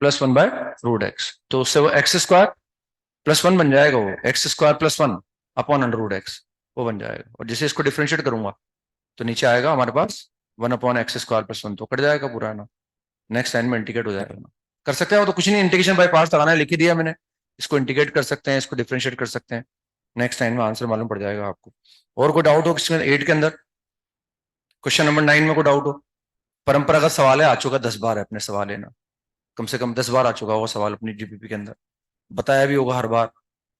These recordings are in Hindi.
+1/√x, तो उससे वो x² +1 बन जाएगा, वो x² +1 अपॉन √x वो बन जाएगा। और जैसे इसको डिफरेंशिएट करूंगा तो नीचे आएगा हमारे पास 1/x² +1, तो कट जाएगा पूरा ना। नेक्स्ट लाइन में इंटीग्रेट हो जाएगा ना। कर सकते हैं वो तो कुछ नहीं, इंटीग्रेशन बाय पार्ट्स लगाना है, लिख ही दिया मैंने। इसको इंटीग्रेट कर सकते हैं, इसको डिफरेंशिएट कर सकते हैं, नेक्स्ट लाइन में आंसर मालूम पड़ जाएगा आपको। और कोई डाउट हो किसमें 8 के अंदर? क्वेश्चन नंबर 9 में कोई डाउट हो? परंपरागत सवाल है, आ चुका 10 बार है अपने सवाल है ना, कम से कम 10 बार आ चुका होगा सवाल अपनी जीपीपी के अंदर, बताया भी होगा हर बार,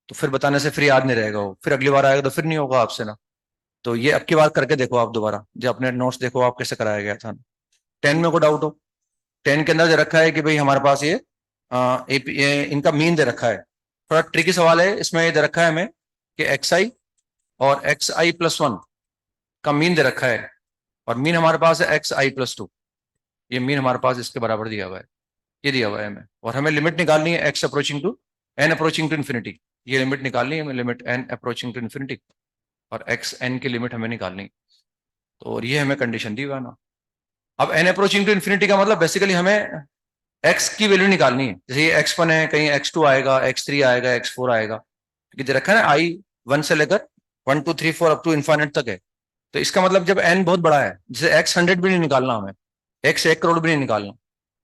तो फिर बताने से फिर याद नहीं रहेगा वो, फिर अगली बार आएगा तो फिर नहीं होगा आपसे ना। तो ये अब की बार करके देखो आप दोबारा, जो अपने नोट्स देखो आप कैसे कराया गया था। 10 में कोई डाउट हो? 10 के अंदर दे रखा है कि भाई हमारे पास ये इनका मीन दे रखा है। थोड़ा ट्रिकी सवाल है, इसमें ये दे रखा है हमें कि xi और xi+1 का मीन दे रखा है, और मीन हमारे पास है xi+2, ये मीन हमारे पास इसके बराबर दिया हुआ है, ये दिया हुआ है हमें, और हमें लिमिट निकालनी है x approaching to n approaching to infinity, ये लिमिट निकालनी है हमें, limit n approaching to infinity, और x n की लिमिट हमें निकालनी। तो और ये हमें कंडीशन दी हुआ है ना। अब n अप्रोचिंग टू इन्फिनिटी का मतलब बेसिकली हमें x की वैल्यू निकालनी है, जैसे ये x1 है, कहीं x2 आएगा, x3 आएगा, x4 आएगा, क्योंकि दे रखा है ना i 1 से लेकर 1 2 3 4 अप टू इन्फाइनेट तक है। तो इसका मतलब जब n बहुत बड़ा है, जैसे x100 भी नहीं निकालना हमें, x 1 करोड़ भी नहीं निकालना,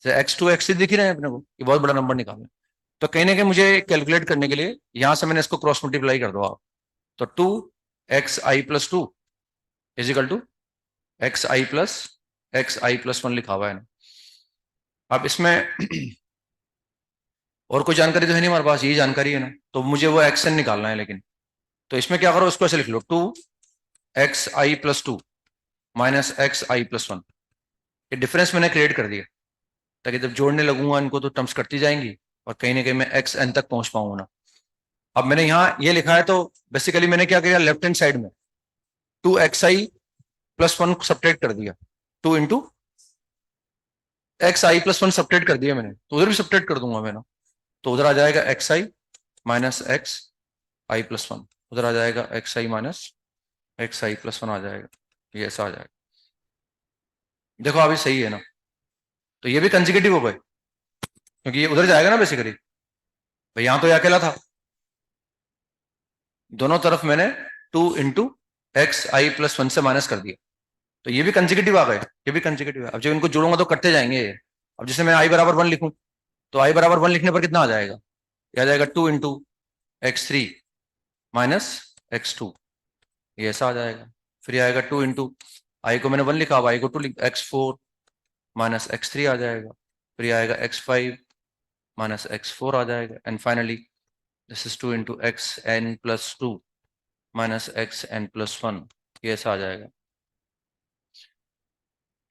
जैसे x2 x3 दिख ही रहे हैं अपने को, ये बहुत बड़ा नंबर निकालना। तो कहीं ना कहीं मुझे कैलकुलेट करने के लिए यहां से मैंने इसको क्रॉस मल्टीप्लाई कर दो आप, तो 2xi+2 is equal to xi+1 लिखा हुआ है ना। अब इसमें और कोई जानकारी तो है नहीं हमारे पास, यही जानकारी है ना, तो मुझे वो एक्शन निकालना है। लेकिन तो इसमें क्या करो, इसको ऐसे लिख लो, 2xi+2 माइनस xi+1, ये डिफरेंस मैंने क्रिएट कर दिया, ताकि जब जोड़ने लगूंगा इनको तो टर्म्स कटती जाएंगी और कहीं ना कहीं मैं xn तक पहुंच पाऊंगा ना। अब मैंने यहाँ ये लिखा है, तो बेसिकली मैंने क्या किया, लेफ्ट हैंड साइड में 2xi+1 सब्ट्रैक्ट कर दिया, 2 इंटू xi+1 सब्ट्रैक्ट कर दिया मैंने, तो उधर भी सब्ट्रैक्ट कर दूंगा मैं ना, तो उधर आ जाएगा xi माइनस xi+1, उधर आ जाएगा xi माइनस xi+1 आ जाएगा, ये ऐसा आ जाएगा। देखो अभी सही है ना, तो ये भी कंसेक्यूटिव हो गए, क्योंकि ये उधर जाएगा ना बेसिकली, भाई यहां तो ये अकेला था, दोनों तरफ मैंने 2 इंटू xi+1 से माइनस कर दिया, तो ये भी कंसेक्यूटिव आ गए, ये भी कंसेक्यूटिव है। अब जब इनको जोड़ूंगा तो कटते जाएंगे ये। अब जैसे मैं i बराबर 1 लिखूं, तो i बराबर 1 लिखने पर कितना आ जाएगा, ये आ जाएगा 2 इंटू x3 माइनस x2, ये ऐसा आ जाएगा। फिर आएगा 2 इंटू आई को मैंने 1 लिखा, अब आई को 2 x4 माइनस x3 आ जाएगा, फिर आएगा x5 माइनस x4 आ जाएगा, and finally this is 2 into xn+2 minus xn+1, ये ऐसा आ जाएगा।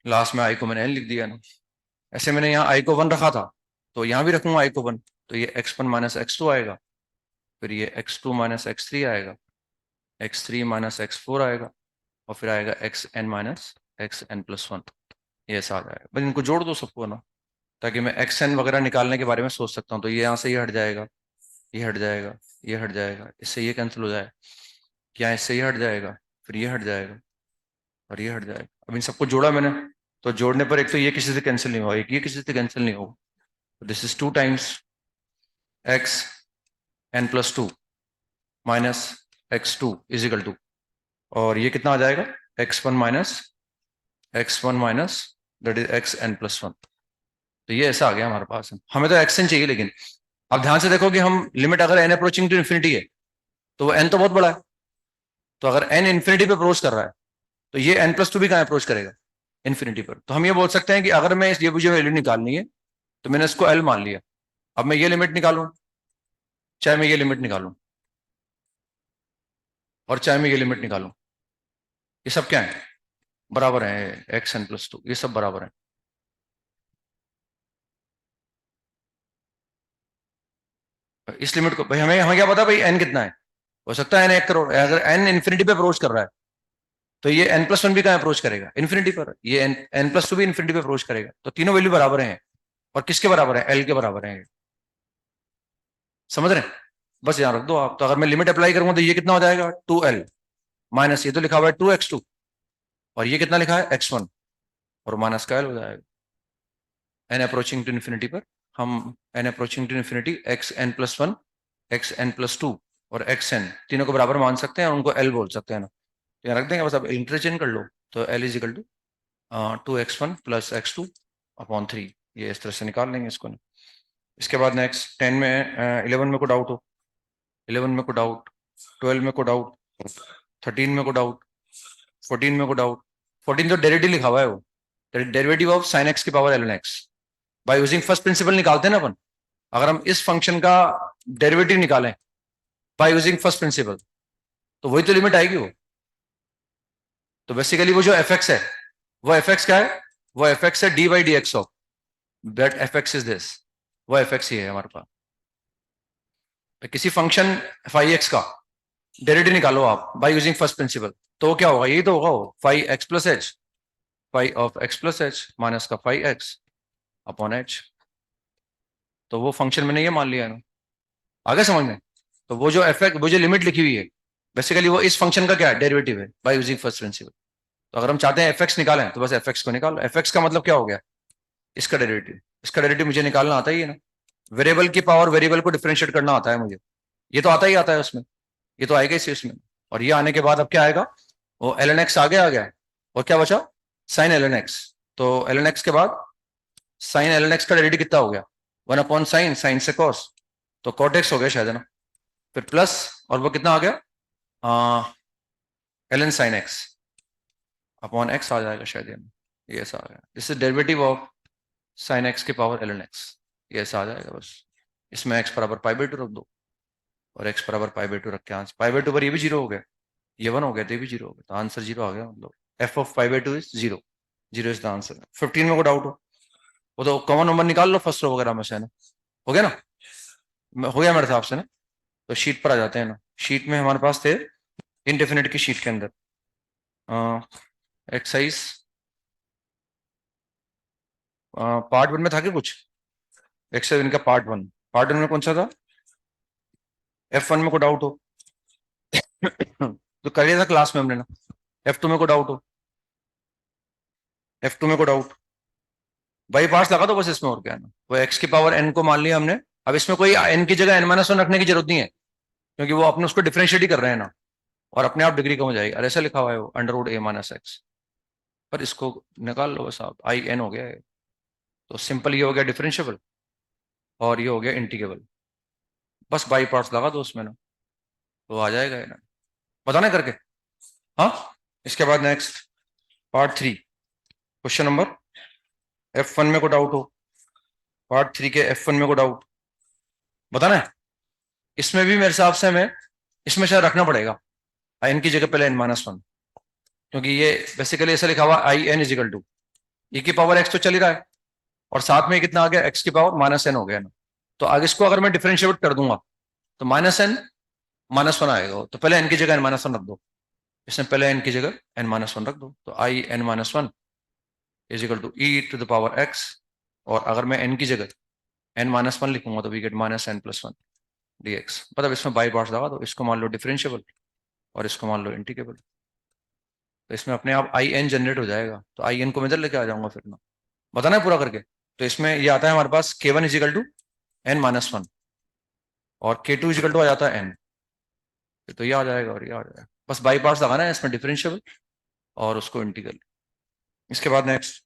लास्ट में आई को मैंने n लिख दिया ना, ऐसे मैंने यहाँ आई को 1 रखा था, तो यहाँ भी रखूंगा आई को 1, तो ये x1 माइनस x2 आएगा, फिर ये x2 माइनस x3 आएगा, x3 माइनस x4 आएगा, और फिर आएगा xn माइनस xn+1, ये ऐसा आ जाएगा। बस इनको जोड़ दो सबको ना, ताकि मैं xn वगैरह निकालने के बारे में सोच सकता हूँ। तो ये यहाँ से ये हट जाएगा, ये हट जाएगा, ये हट जाएगा, इससे ये कैंसिल हो जाए, यहाँ इससे ये हट जाएगा, फिर ये हट जाएगा और ये हट जाएगा। अब इन सबको जोड़ा मैंने, तो जोड़ने पर एक तो ये किसी से कैंसिल नहीं होगा, एक ये किसी से कैंसिल नहीं होगा, this is 2 times xn+2 minus x2 is equal to, और ये कितना आ जाएगा, x1 minus that is xn+1। तो ये ऐसा आ गया हमारे पास, हमें तो xn चाहिए। लेकिन अब ध्यान से देखो कि हम लिमिट अगर n अप्रोचिंग टू इन्फिनिटी है, तो वो n तो बहुत बड़ा है, तो अगर n इन्फिनिटी पे अप्रोच कर रहा है, तो ये n+2 भी कहाँ अप्रोच करेगा, इन्फिनिटी पर। तो हम ये बोल सकते हैं कि अगर मैं ये मुझे वैल्यू निकालनी है, तो मैंने इसको l मान लिया, अब मैं ये लिमिट निकालूं, चाहे मैं ये लिमिट निकालूं, और चाहे मैं ये लिमिट निकालूं, ये सब क्या है, बराबर है, xn+2, ये सब बराबर है। इस लिमिट को भाई हमें हमें क्या पता भाई n कितना है, हो सकता है n 1 करोड़, अगर n इन्फिनिटी पे अप्रोच कर रहा है, तो ये n+1 भी कहाँ अप्रोच करेगा, इन्फिनिटी पर, ये n+2 भी इन्फिनिटी पे अप्रोच करेगा, तो तीनों वैल्यू बराबर हैं, और किसके बराबर है, l के बराबर है। समझ रहे हैं, बस यहाँ रख दो आप। तो अगर मैं लिमिट अप्लाई करूंगा तो ये कितना हो जाएगा, 2l माइनस, ये तो लिखा हुआ है 2x2, और ये कितना लिखा है x1, और माइनस का l हो जाएगा, n अप्रोचिंग टू इन्फिनिटी पर हम n approaching to infinity xn+1 xn+2 और xn तीनों को बराबर मान सकते हैं और उनको l बोल सकते हैं ना, तो यहाँ रख देंगे बस, अब इंटरचेंज कर लो। तो l is equal to 2x1 + x2 upon 3, ये इस तरह से निकाल लेंगे इसको ना। इसके बाद नेक्स्ट 10 में 11 में को डाउट हो, 11 में को डाउट, 12 में को डाउट, 13 में को डाउट, 14 में को डाउट। 14 जो डेरिवेटिव लिखा हुआ है वो डेरिवेटिव ऑफ sin x की power ln x by using first principle निकालते हैं ना अपन। अगर हम इस फंक्शन का डेरिवेटिव निकालें बाय यूजिंग फर्स्ट प्रिंसिपल तो वही तो लिमिट आएगी वो। तो बेसिकली वो जो fx है वो fx क्या है, वो fx है dy/dx of that fx is this, वो fx ही है हमारे पास। तो किसी फंक्शन फाई एक्स का डेरिवेटिव निकालो आप बाय यूजिंग फर्स्ट प्रिंसिपल, तो क्या होगा, यही तो होगा वो phi x plus h, phi of x plus h minus का फाई एक्स अपॉन एच। तो वो फंक्शन मैंने ये मान लिया है ना, आगे समझ में। तो वो जो एफ वो जो लिमिट लिखी हुई है बेसिकली वो इस फंक्शन का क्या है, डेरिवेटिव है बाय यूजिंग फर्स्ट प्रिंसिपल। तो अगर हम चाहते हैं एफ एक्स निकालें तो बस एफ एक्स को निकालो। एफ एक्स का मतलब क्या हो गया, इसका डेरिवेटिव। इसका डेरिवेटिव मुझे निकालना आता ही है ना, वेरिएबल की पावर वेरिएबल को डिफरेंशिएट करना आता है मुझे, ये तो आता ही आता है उसमें, ये तो आएगा इसी उसमें। और ये आने के बाद अब क्या आएगा, वो एल एन एक्स आगे आ गया और क्या बचा, साइन एल एन एक्स। तो एल एन एक्स के बाद साइन एल एन एक्स का डेरिवेटिव कितना हो गया, 1 अपॉन साइन, साइन से कॉस, तो कॉट एक्स हो गया शायद है ना, फिर प्लस और वो कितना आ गया L N sine x upon X आ जाएगा शायद, ये ऐसा आ गया। This is derivative of sine X की पावर एल एन एक्स, ये ऐसा आ जाएगा बस। इसमें एक्स बराबर π/2 रख दो और एक्स बराबर π/2 रख के आंसर, π/2 पर ये भी जीरो हो गया, ये 1 हो गया तो ये भी जीरो हो गया, तो आंसर जीरो आ गया। मतलब F of π/2 is zero, zero is the answer. 15 में को डाउट हो तो कॉमन नंबर निकाल लो फर्स्ट रो वगैरह में से ना, हो गया ना, हो गया मेरे हिसाब से ना। तो शीट पर आ जाते हैं ना, शीट में हमारे पास थे इनडेफिनिट की शीट के अंदर एक्सरसाइज पार्ट 1 में था कि कुछ, एक्सरसाइज इनका पार्ट 1 में कौन सा था, F1 में को डाउट हो तो कर लिया था क्लास में हमने ना। F2 में को डाउट हो, F2 में को डाउट, बाई पार्ट्स लगा दो बस इसमें, और क्या है ना। वो x की पावर n को मान लिया हमने, अब इसमें कोई n की जगह n-1 रखने की जरूरत नहीं है, क्योंकि वो अपने उसको डिफरेंशिएट ही कर रहे हैं ना, और अपने आप डिग्री कम हो जाएगी। और ऐसा लिखा हुआ है वो √a-x, पर इसको निकाल लो बस आप, आई एन हो गया है। तो सिंपल ये हो गया डिफरेंशिएबल और ये हो गया इंटीग्रेबल, बस बाई पार्ट्स लगा दो उसमें ना, तो आ जाएगा ना, बताना करके। हाँ, इसके बाद next part 3 question number F1 में को डाउट हो, पार्ट 3 के F1 में को डाउट बताना है। इसमें भी मेरे हिसाब से हमें इसमें शायद रखना पड़ेगा आई एन की जगह पहले n-1, क्योंकि ये बेसिकली ऐसा लिखा हुआ I N is equal to E की पावर एक्स तो चल ही रहा है, और साथ में कितना आ गया एक्स की पावर -n हो गया ना। तो आगे इसको अगर मैं डिफरेंशिएट कर दूंगा तो -n -1 आएगा, तो पहले n की जगह n-1 रख दो, इसमें पहले n की जगह n-1 रख दो, तो I n-1 is equal to e to the power x, और अगर मैं n की जगह n-1 लिखूंगा तो वी गेट -n+1 dx। मतलब इसमें बाई पार्ट्स लगा दो, इसको मान लो डिफरेंशिएबल और इसको मान लो इंटीग्रेबल, तो इसमें अपने आप आई एन जनरेट हो जाएगा। तो आई एन को मैं इधर लेके आ जाऊंगा फिर ना, बताना है पूरा करके। तो इसमें ये आता है हमारे पास k1 is equal to n-1 और k2 इज इक्वल टू आ जाता है n, तो ये आ जाएगा और ये आ जाएगा, बस बाई पार्ट्स लगाना है इसमें डिफरेंशिएबल और उसको इंटीग्रल। इसके बाद नेक्स्ट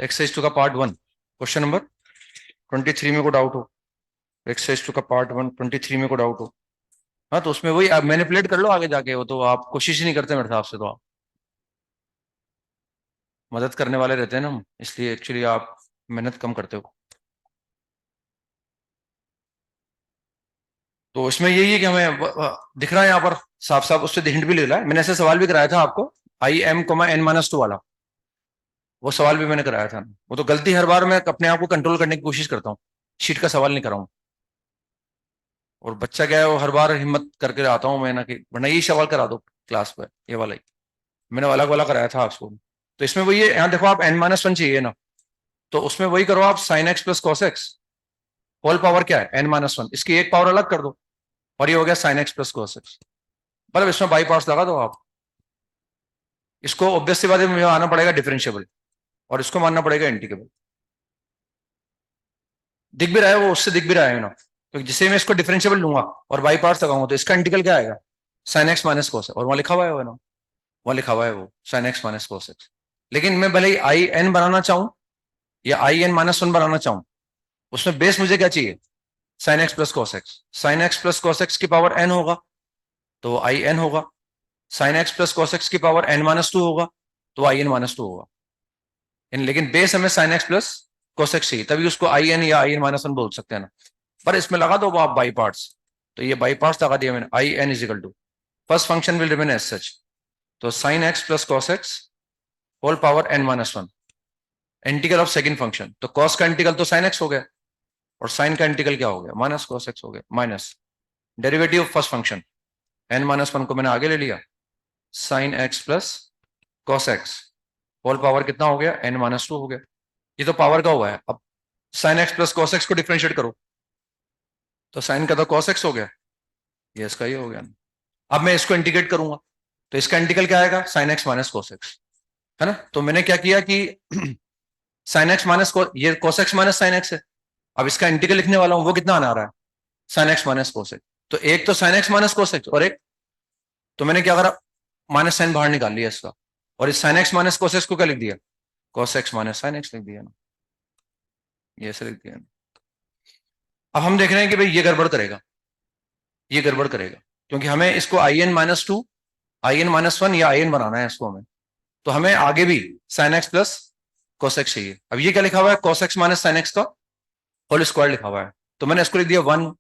एक्सरसाइज 2 का पार्ट 1 क्वेश्चन नंबर 23 में को डाउट हो, एक्सरसाइज 2 का पार्ट 1 23 में को डाउट हो। हाँ, तो उसमें वही आप मैनिपुलेट कर लो आगे जाके, वो तो आप कोशिश ही नहीं करते मेरे हिसाब से, तो आप मदद करने वाले रहते हैं ना हम, इसलिए एक्चुअली आप मेहनत कम करते हो। तो इसमें यही है कि हमें दिख रहा है यहाँ पर साफ साफ, उससे हिंट भी ले रहा है। मैंने ऐसे सवाल भी कराया था आपको, IM, n-2 वाला, वो सवाल भी मैंने कराया था। वो तो गलती हर बार मैं अपने आप को कंट्रोल करने की कोशिश करता हूँ, शीट का सवाल नहीं कराऊं, और बच्चा क्या है वो हर बार हिम्मत करके आता हूँ मैं ना, कि वरना यही सवाल करा दो क्लास पर, ये वाला ही मैंने अलग वाला कराया था आपको। तो इसमें वही है, यहाँ देखो आप n-1 चाहिए ना, तो उसमें वही करो आप sin x plus cos x, whole power क्या है n-1, इसकी एक पावर अलग कर दो और ये हो गया sin x plus cos x। मतलब इसमें बाई पार्ट्स लगा दो आप, इसको ऑब्वियसली बात है मुझे आना पड़ेगा डिफरेंशिएबल और इसको मानना पड़ेगा इंटीग्रेबल। दिख भी रहा है वो, उससे दिख भी रहा है ना, क्योंकि जिसे मैं इसको डिफरेंशिएबल लूंगा और बाई पार्ट्स लगाऊंगा तो इसका इंटीग्रल क्या आएगा, साइन एक्स माइनस कोस, और वहां लिखा हुआ है वो ना, वहां लिखा हुआ है वो sine x minus cos x. लेकिन मैं भले ही आई एन बनाना चाहूं या आई एन माइनस वन बनाना चाहूं, उसमें बेस मुझे क्या चाहिए, sine x plus cos x. Sine x plus cos x की पावर एन होगा तो आई एन होगा, sine x plus cos x की पावर एन माइनस टू होगा तो आई एन माइनस टू होगा। लेकिन बेस हमें sine x plus cos X चाहिए, तभी उसको आई एन या आई एन माइनस वन बोल सकते हैं ना। पर इसमें लगा दो आप बाई पार्ट्स, तो ये बाई पार्ट्स लगा दिया मैंने, I N is equal to first function will remain as such, तो sine x plus cos x whole power N minus one, integral of second function, तो कॉस का इंटीग्रल तो साइन एक्स हो गया और साइन का इंटीग्रल क्या हो गया, माइनस कॉस एक्स हो गया, minus derivative of first function n minus one को मैंने आगे ले लिया, sine x plus cos x whole power कितना हो गया, एन माइनस टू हो गया। ये तो पावर का हुआ है। अब sine x plus cos x को डिफरेंशिएट करो, तो साइन का तो कॉस एक्स हो गया, ये इसका ये हो गया। अब मैं इसको इंटीग्रेट करूंगा तो इसका इंटीग्रल क्या आएगा, sine x minus cos x, है ना। तो मैंने क्या किया कि साइन एक्स माइनस ये कोस एक्स माइनस साइन एक्स है, अब इसका इंटीग्रल लिखने वाला हूं, वो कितना आना आ रहा है, sine x minus cos X. तो एक तो sine x minus cos x और एक, तो मैंने क्या करा, माइनस साइन बाहर निकाल लिया इसका, और इस sine x minus cos x को क्या लिख दिया, कोस एक्स माइनस साइन एक्स लिख दिया ना, ये ऐसे लिख दिया ना। अब हम देख रहे हैं कि भाई ये गड़बड़ करेगा, ये गड़बड़ करेगा, क्योंकि हमें इसको I n minus two, I n minus one या आई एन बनाना है इसको हमें, तो हमें आगे भी sine x plus cos X चाहिए। अब ये क्या लिखा हुआ है, cos X minus sine x का होल स्क्वायर लिखा हुआ है, तो मैंने इसको लिख दिया one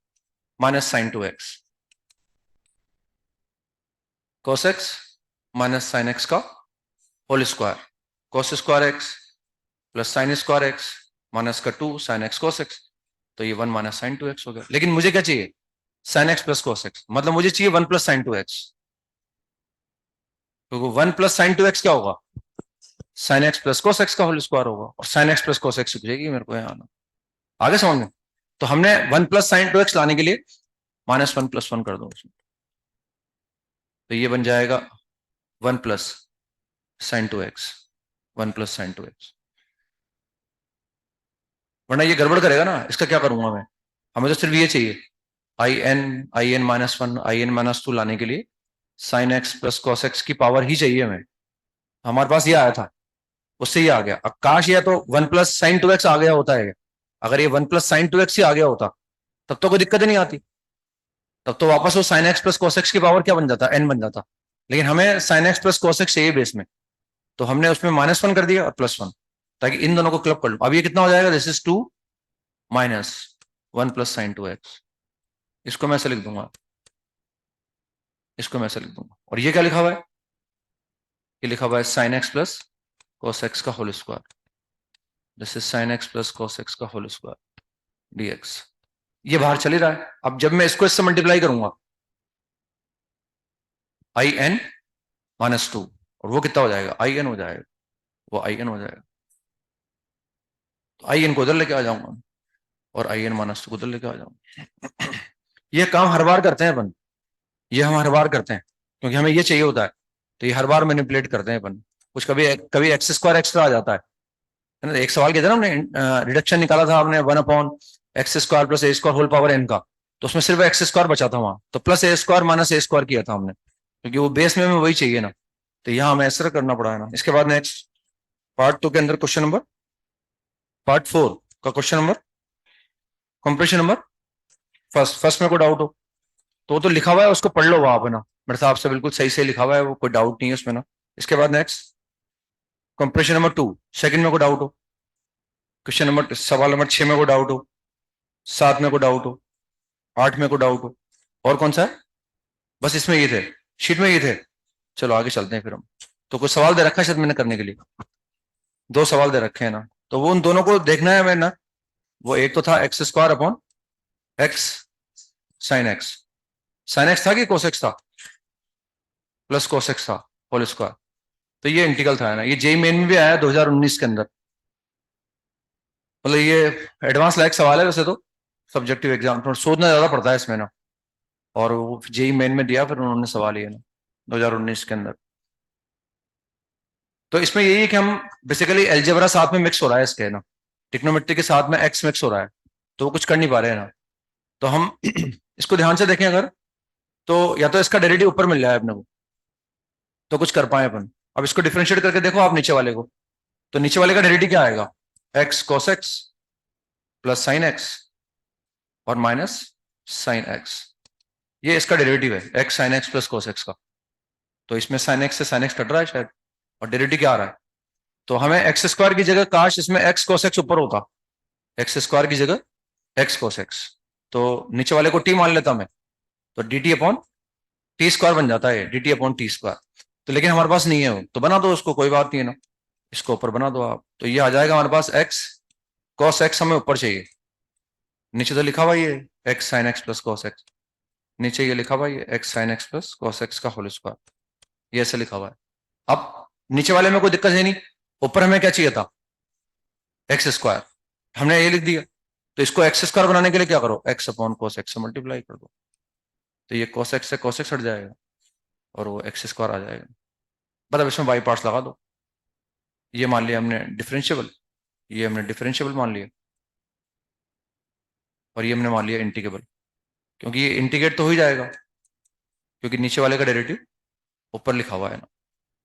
minus sine two X, cos X minus sine x का whole square, cos square X plus sine square X minus का two sine X cos X, तो ये one minus sine two X हो गया। लेकिन मुझे क्या चाहिए, sine x plus cos X, मतलब मुझे चाहिए one plus sine two X, क्योंकि one plus sine two X क्या होगा, sine x plus cos X का होल स्क्वायर होगा, और sine x plus cos X जाएगी मेरे को यहाँ, आगे समझ में। तो हमने one plus sine two X लाने के लिए माइनस वन प्लस वन कर दो उसमें, तो ये बन जाएगा one plus sine two x, one plus sine two x, वरना ये गड़बड़ करेगा ना, इसका क्या करूंगा मैं, हमें तो सिर्फ ये चाहिए I n minus one I n minus two लाने के लिए sine x plus cos x की पावर ही चाहिए हमें, हमारे पास ये आया था, उससे ये आ गया। अब काश ये तो one plus sine two X आ गया होता है, अगर ये one plus sine two X ही आ गया होता तब तो कोई दिक्कत ही नहीं आती, तब तो वापस वो sine x plus cos x की पावर क्या बन जाता, एन बन जाता। लेकिन हमें sine x plus cos x चाहिए बेस में, तो हमने उसमें माइनस वन कर दिया और प्लस वन, ताकि इन दोनों को क्लब कर लो। अब ये कितना हो जाएगा, this is two minus one plus sine two x, इसको मैं ऐसे लिख दूंगा, इसको मैं ऐसे लिख दूंगा, और ये क्या लिखा हुआ है, ये लिखा हुआ है sine x plus cos x का whole square, this is sine x plus cos x का होल स्क्वायर डीएक्स। ये बाहर चल ही रहा है। अब जब मैं इसको इससे मल्टीप्लाई करूंगा, आई एन माइनस टू, और वो कितना हो जाएगा, आई एन हो जाएगा, वो आई एन हो जाएगा, तो आई एन को उधर लेके आ जाऊंगा और आई एन माइनस टू को उधर लेके आ जाऊंगा। ये काम हर बार करते हैं अपन, ये हम हर बार करते हैं, क्योंकि हमें ये चाहिए होता है, तो ये हर बार मैनिपुलेट करते हैं अपन। कुछ कभी कभी एक्स स्क्वायर एक्स्ट्रा आ जाता है ना। एक सवाल किया था ना हमने, रिडक्शन निकाला था हमने one upon X square plus A square whole power N का, तो उसमें सिर्फ एक्स स्क्वायर बचा था वहां, तो plus A square minus A square किया था हमने, क्योंकि वो बेस में हमें वही चाहिए ना, तो यहाँ हमें ऐसा करना पड़ा है ना। इसके बाद नेक्स्ट पार्ट टू के अंदर क्वेश्चन नंबर, पार्ट फोर का question number, compression number first, first में कोई डाउट हो तो वो तो लिखा हुआ है, उसको पढ़ लो वहां अपना, मेरे हिसाब से बिल्कुल सही से लिखा हुआ है वो, कोई डाउट नहीं है उसमें ना। इसके बाद next compression number two, second में कोई डाउट हो, क्वेश्चन नंबर सवाल नंबर 6 में कोई डाउट हो, 7 में कोई डाउट हो, 8 में कोई डाउट हो, और कौन सा है, बस इसमें ये थे, शीट में ये थे। चलो आगे चलते हैं फिर हम। तो कुछ सवाल दे रखा है शायद मैंने करने के लिए, दो सवाल दे रखे हैं ना, तो वो उन दोनों को देखना है मैंने ना। वो एक तो था x square upon X sine x, sine x था कि कोस एक्स था, प्लस कोस एक्स था होल स्क्वायर, तो ये इंटीग्रल था ना। ये जेई मेन में भी आया 2019 के अंदर, मतलब ये एडवांस लायक सवाल है वैसे तो, सब्जेक्टिव एग्जाम थोड़ा सोचना ज्यादा पड़ता है इसमें ना, और वो जेई मेन में दिया फिर उन्होंने सवाल ये ना 2019 के अंदर। तो इसमें यही है कि हम बेसिकली एल्जेब्रा साथ में मिक्स हो रहा है इसके ना, ट्रिग्नोमेट्री के साथ में एक्स मिक्स हो रहा है, तो वो कुछ कर नहीं पा रहे हैं ना। तो हम इसको ध्यान से देखें अगर, तो या तो इसका डेरिवेटिव ऊपर मिल जाए अपने को तो कुछ कर पाए अपन। अब इसको डिफरेंशिएट करके देखो आप नीचे वाले को, तो नीचे वाले का डेरिवेटिव क्या आएगा, x cos X plus sine x और माइनस साइन एक्स। ये इसका डेरिवेटिव है x sine x plus cos x का। तो इसमें साइन एक्स से साइन एक्स कट रहा है शायद, और डेरिवेटिव क्या आ रहा है। तो हमें एक्स स्क्वायर की जगह काश इसमें एक्स कॉस एक्स ऊपर होता, एक्स स्क्वायर की जगह एक्स कॉस एक्स, तो नीचे वाले को टी मान लेता मैं, तो D T upon T square बन जाता है, D T upon T square. तो लेकिन हमारे पास नहीं है वो, तो बना दो उसको, कोई बात नहीं है ना, इसको ऊपर बना दो आप, तो ये आ जाएगा हमारे पास एक्स कॉस एक्स हमें ऊपर चाहिए, नीचे तो लिखा हुआ ये x sine x plus cos x, नीचे ये लिखा हुआ ये x sine x plus cos x का होल स्क्वायर, ये ऐसे लिखा हुआ है। अब नीचे वाले में कोई दिक्कत है नहीं, ऊपर हमें क्या चाहिए था, एक्स स्क्वायर, हमने ये लिख दिया। तो इसको एक्स स्क्वायर बनाने के लिए क्या करो, एक्स अपॉन कॉस एक्स से मल्टीप्लाई कर दो, तो ये कॉस एक्स से कॉस एक्स हट जाएगा और वो एक्स स्क्वायर आ जाएगा। मतलब इसमें बाई पार्ट्स लगा दो, ये मान लिया हमने डिफरेंशिएबल, ये हमने डिफरेंशिएबल मान लिया, और ये हमने मान लिया इंटीग्रेबल, क्योंकि ये इंटीग्रेट तो हो ही जाएगा, क्योंकि नीचे वाले का डेरिवेटिव ऊपर लिखा हुआ है ना,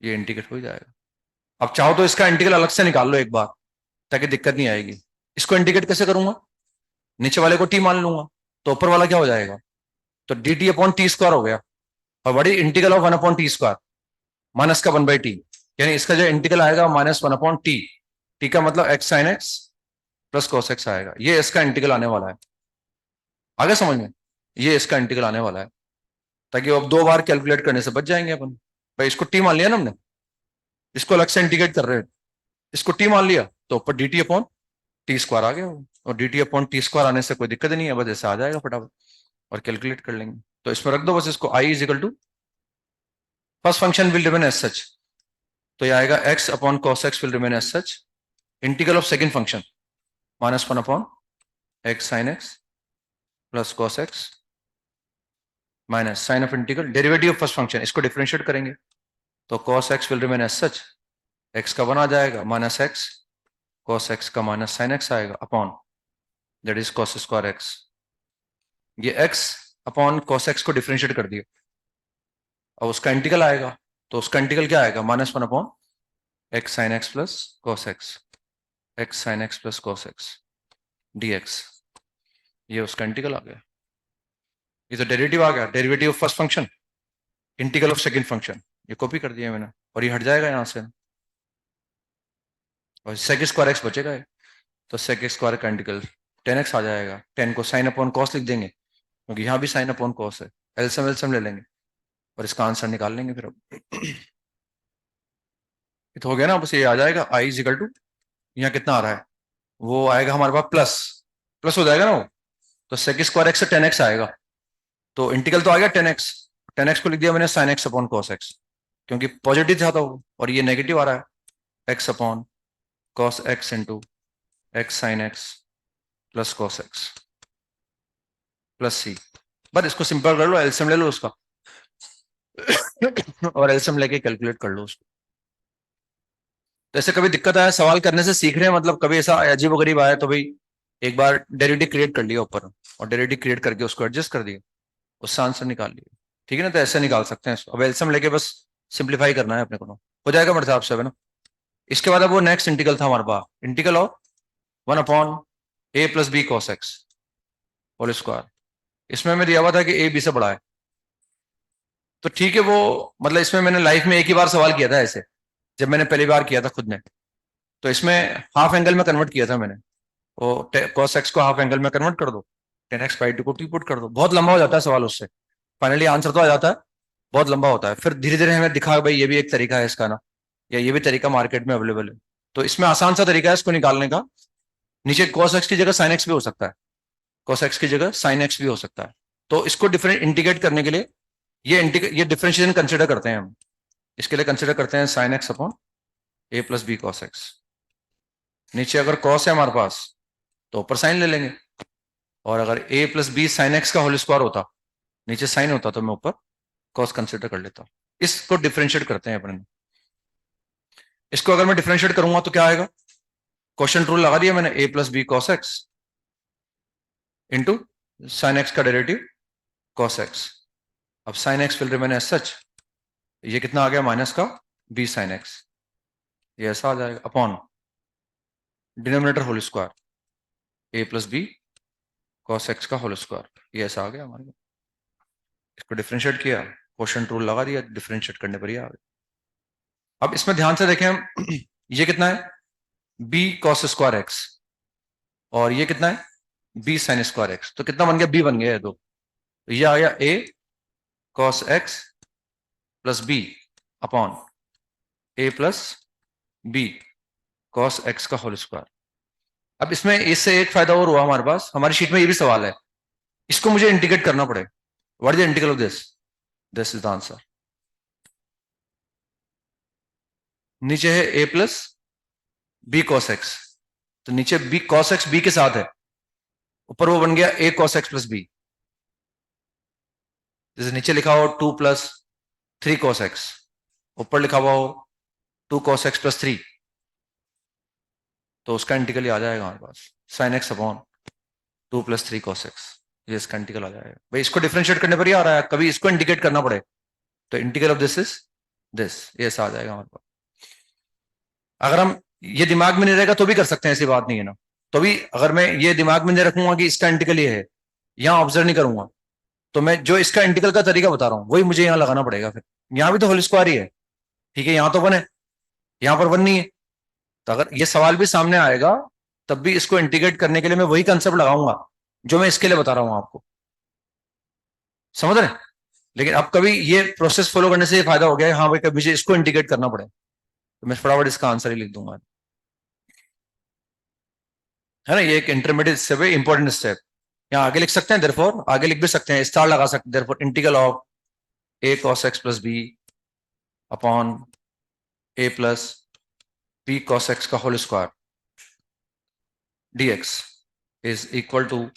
ये इंटीग्रेट हो ही जाएगा। अब चाहो तो इसका इंटीग्रल अलग से निकाल लो एक बार, ताकि दिक्कत नहीं आएगी। इसको इंटीग्रेट कैसे करूंगा, नीचे वाले को टी मान लूंगा, तो ऊपर वाला क्या हो जाएगा, तो D T upon T square हो गया, और बड़ी integral of one upon T square minus का वन बाई टी, यानी इसका जो इंटीग्रल आएगा minus one upon T, T का मतलब x sine x plus cos x आएगा, ये इसका इंटीग्रल आने वाला है। आगे समझ में, ये इसका इंटीग्रल आने वाला है, ताकि अब दो बार कैलकुलेट करने से बच जाएंगे अपन। भाई इसको टी मान लिया ना हमने, इसको अलग से इंटीग्रेट कर रहे हैं, इसको टी मान लिया तो ऊपर D T upon T square आ गया, और D T upon T square आने से कोई दिक्कत नहीं है, बस ऐसा आ जाएगा फटाफट, और कैलकुलेट कर लेंगे। तो इसमें रख दो बस इसको, I is equal to first function will remain as such, तो ये आएगा X upon cos X will remain as such, integral of second function minus one upon X sine x plus cos X minus sign of integral derivative of first function, इसको डिफरेंशिएट करेंगे तो cos X will remain as such, X का वन आ जाएगा माइनस एक्स कॉस एक्स का माइनस साइन एक्स आएगा upon that is cos square x, ये एक्स अपॉन कॉस एक्स को डिफरेंशिएट कर दिया, और उसका इंटीग्रल आएगा, तो उसका इंटीग्रल क्या आएगा, minus one upon X sine x plus cos x, x sine x plus cos x d x, ये उसका इंटीग्रल आ गया। ये तो डेरिवेटिव आ गया, derivative of first function integral of second function, ये कॉपी कर दिया मैंने, और ये हट जाएगा यहां से, और सेक स्क्वायर एक्स बचेगा, तो सेक स्क्वायर का इंटीग्रल 10x आ जाएगा, 10 को साइन अपॉन कॉस लिख देंगे, क्योंकि यहाँ भी साइन अपॉन कॉस है, एलसीएम एलसीएम ले लेंगे और इसका आंसर निकाल लेंगे फिर। अब ये तो हो गया ना, बस ये आ जाएगा आई इज इक्वल टू, यहाँ कितना आ रहा है, वो आएगा हमारे पास प्लस, प्लस हो जाएगा ना वो, तो सेक स्क्वायर एक्स से 10x आएगा, तो इंटीग्रल तो आ गया 10x, 10x को लिख दिया मैंने sine x upon cos X, क्योंकि पॉजिटिव था तो, और ये नेगेटिव आ रहा है X upon cos X into X sine x plus cos X plus C, बस इसको सिंपल कर लो, एलसीएम ले लो उसका और एलसीएम लेके कैलकुलेट कर लो उसको। तो ऐसे कभी दिक्कत आया सवाल करने से सीख रहे हैं, मतलब कभी ऐसा अजीब गरीब आया तो भाई एक बार डेरिवेटिव क्रिएट कर लिया ऊपर, और डेरिवेटिव क्रिएट करके उसको एडजस्ट कर दिया, उससे आंसर निकाल लिया, ठीक है ना। तो ऐसे निकाल सकते हैं इसको, अब एलसीएम लेके बस सिंप्लीफाई करना है अपने को, हो जाएगा मेरे हिसाब से, है ना। इसके बाद अब वो नेक्स्ट इंटीग्रल था हमारे पास, integral of one upon A plus B cos x whole square, इसमें हमें दिया हुआ था कि ए बी से बड़ा है, तो ठीक है वो, मतलब इसमें मैंने लाइफ में एक ही बार सवाल किया था ऐसे, जब मैंने पहली बार किया था खुद ने, तो इसमें हाफ एंगल में कन्वर्ट किया था मैंने, वो cos x को हाफ एंगल में कन्वर्ट कर दो, 10x बाई 2 को 2 पुट कर दो, बहुत लंबा हो जाता है सवाल उससे, फाइनली आंसर तो आ जाता है, बहुत लंबा होता है, फिर धीरे धीरे हमें दिखा भाई ये भी एक तरीका है इसका ना, या ये भी तरीका मार्केट में अवेलेबल है, तो इसमें आसान सा तरीका है इसको निकालने का, नीचे cos x की जगह sin x भी हो सकता है, cos x की जगह sin x भी हो सकता है, तो इसको डिफरेंट इंटीग्रेट करने के लिए ये डिफरेंशिएशन कंसिडर करते हैं हम, इसके लिए कंसिडर करते हैं sin x upon a plus b cos x, नीचे अगर cos है हमारे पास तो ऊपर साइन ले लेंगे, और अगर a plus b sine x का होल स्क्वायर होता, नीचे साइन होता, तो मैं ऊपर cos कंसिडर कर लेता, इसको डिफरेंशिएट करते हैं अपने। इसको अगर मैं डिफरेंशिएट करूंगा तो क्या आएगा, क्वेश्चन रूल लगा दिया मैंने, a plus b cos x into sine x का डेरिवेटिव कॉस एक्स। अब sine x will remain as such, ये कितना आ गया माइनस का बी साइन एक्स, ये ऐसा आ जाएगा अपॉन डिनोमिनेटर होल स्क्वायर ए प्लस बी कॉस एक्स का होल स्क्वायर, ये ऐसा आ गया हमारे को। इसको डिफरेंशिएट किया, क्वोशिएंट रूल लगा दिया, डिफरेंशिएट करने पर ये आ गया। अब इसमें ध्यान से देखें हम ये कितना है बी कॉस स्क्वायर एक्स और ये कितना है बी साइन स्क्वायर एक्स, तो कितना बन गया बी बन गया ये दो, तो ये आ गया A cos X plus B upon A plus B cos x का होल स्क्वायर। अब इसमें इससे एक फायदा और हुआ हमारे पास, हमारी शीट में ये भी सवाल है, इसको मुझे इंटीग्रेट करना पड़ेगा। What is the integral of this, this is the answer. नीचे है ए प्लस बी कॉस एक्स, तो नीचे बी कॉस एक्स बी के साथ है, ऊपर वो बन गया A cos X plus B, जैसे नीचे लिखा हो 2 प्लस 3 कॉस एक्स, ऊपर लिखा हुआ हो 2 कॉस एक्स प्लस 3, तो उसका इंटीग्रल ही आ जाएगा हमारे पास sine x upon 2 plus 3 cos x, ये इसका इंटीग्रल आ जाएगा। भाई इसको डिफरेंशिएट करने पर ही आ रहा है, कभी इसको इंटीग्रेट करना पड़े तो integral of this is this, ये ऐसा आ जाएगा हमारे पास। अगर हम ये दिमाग में नहीं रहेगा तो भी कर सकते हैं, ऐसी बात नहीं है ना, तो भी अगर मैं ये दिमाग में नहीं रखूंगा कि इसका इंटीग्रल ये है, यहां ऑब्जर्व नहीं करूंगा, तो मैं जो इसका इंटीग्रल का तरीका बता रहा हूं वही मुझे यहां लगाना पड़ेगा। फिर यहां भी तो होल स्क्वायर ही है, ठीक है, यहां तो वन है, यहां पर वन नहीं है, तो अगर ये सवाल भी सामने आएगा तब भी इसको इंटीग्रेट करने के लिए मैं वही कंसेप्ट लगाऊंगा जो मैं इसके लिए बता रहा हूं आपको, समझ रहे हैं? लेकिन अब कभी ये प्रोसेस फॉलो करने से ये फायदा हो गया, हाँ भाई कभी मुझे इसको इंटीग्रेट करना पड़े तो मैं फटाफट इसका आंसर ही लिख दूंगा, है ना, ये एक इंटरमीडिएट स्टेप है, इंपॉर्टेंट स्टेप। यहाँ आगे लिख सकते हैं देयरफॉर, आगे लिख भी सकते हैं, स्टार लगा सकते हैं, therefore integral of A cos X plus B upon A plus B cos x का whole square dx is equal to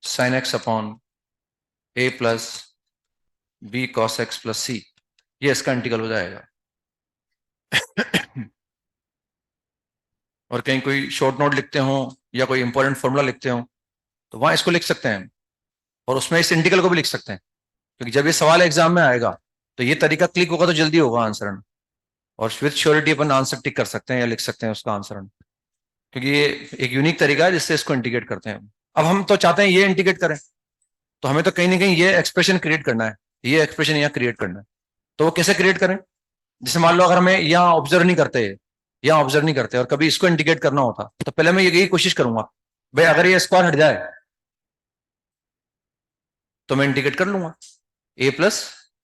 sine x upon A plus B cos X plus C, ये इसका इंटीग्रल हो जाएगा। और कहीं कोई शॉर्ट नोट लिखते हो या कोई इंपॉर्टेंट फॉर्मूला लिखते हो तो वहां इसको लिख सकते हैं, और उसमें इस इंटीग्रल को भी लिख सकते हैं, क्योंकि जब ये सवाल एग्जाम में आएगा तो ये तरीका क्लिक होगा तो जल्दी होगा आंसर, और with surety upon answer tick कर सकते हैं या लिख सकते हैं उसका आंसर, क्योंकि ये एक यूनिक तरीका है जिससे इसको इंटीग्रेट करते हैं। अब हम तो चाहते हैं ये इंटीग्रेट करें, तो हमें तो कहीं ना कहीं ये एक्सप्रेशन क्रिएट करना है, ये एक्सप्रेशन यहाँ क्रिएट करना है, तो वो कैसे क्रिएट करें, जैसे मान लो अगर हमें यहाँ ऑब्जर्व नहीं करते, यहाँ ऑब्जर्व नहीं करते और कभी इसको इंटीग्रेट करना होता, तो पहले मैं यही कोशिश करूंगा, भाई अगर ये स्क्वायर हट जाए तो मैं इंटीग्रेट कर लूंगा ए प्लस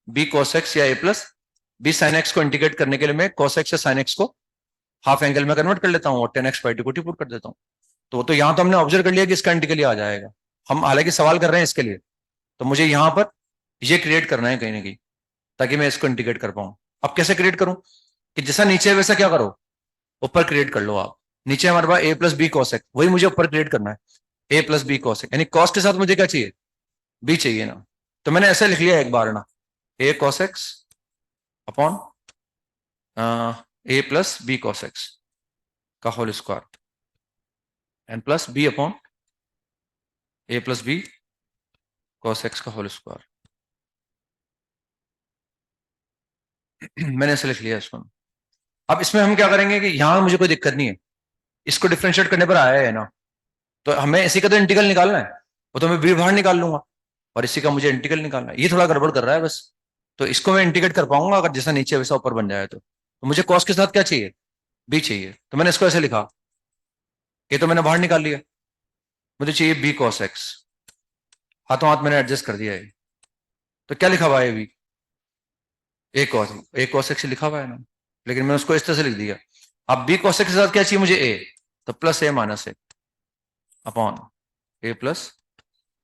बी कॉस एक्स या ए प्लस बी साइन एक्स को इंटीग्रेट करने के लिए मैं कॉस एक्स या साइन एक्स को हाफ एंगल में कन्वर्ट कर लेता हूँ और 10x बाई 2 को पुट कर देता हूँ, तो वो तो यहाँ तो हमने ऑब्जर्व कर लिया कि इसका इंटीग्रल आ जाएगा, हम हालांकि सवाल कर रहे हैं इसके लिए, तो मुझे यहाँ पर ये क्रिएट करना है कहीं ना कहीं ताकि मैं इसको इंटीग्रेट कर पाऊँ। अब कैसे क्रिएट करूं, कि जैसा नीचे है वैसा क्या करो, ऊपर क्रिएट कर लो आप, नीचे हमारे पास ए प्लस बी कॉस एक्स, वही मुझे ऊपर क्रिएट करना है ए प्लस बी कॉस एक्स, यानी कॉस के साथ मुझे क्या चाहिए बी चाहिए ना, तो मैंने ऐसे लिख लिया एक बार ना, a cos x upon A plus B cos x का whole square and plus B upon A plus B cos x का होल स्क्वायर। मैंने ऐसे लिख लिया इसको। अब इसमें हम क्या करेंगे कि यहां मुझे कोई दिक्कत नहीं है, इसको डिफरेंशिएट करने पर आया है ना, तो हमें इसी का तो इंटीग्रल निकालना है, वो तो मैं बी बाहर निकाल लूंगा और इसी का मुझे इंटीग्रल निकालना है, ये थोड़ा गड़बड़ कर रहा है बस, तो इसको मैं इंटीग्रेट कर पाऊंगा अगर जैसा नीचे वैसा ऊपर बन जाए तो मुझे कॉस के साथ क्या चाहिए बी चाहिए, तो मैंने इसको ऐसे लिखा, ये तो मैंने बाहर निकाल लिया, मुझे चाहिए बी कॉस एक्स, हाथों हाथ मैंने एडजस्ट कर दिया है, तो क्या लिखा हुआ है बी ए कॉस एक्स लिखा हुआ है ना, लेकिन मैंने उसको इस तरह से लिख दिया। अब बी कॉस एक्स के साथ क्या चाहिए मुझे ए, तो plus A minus a upon A plus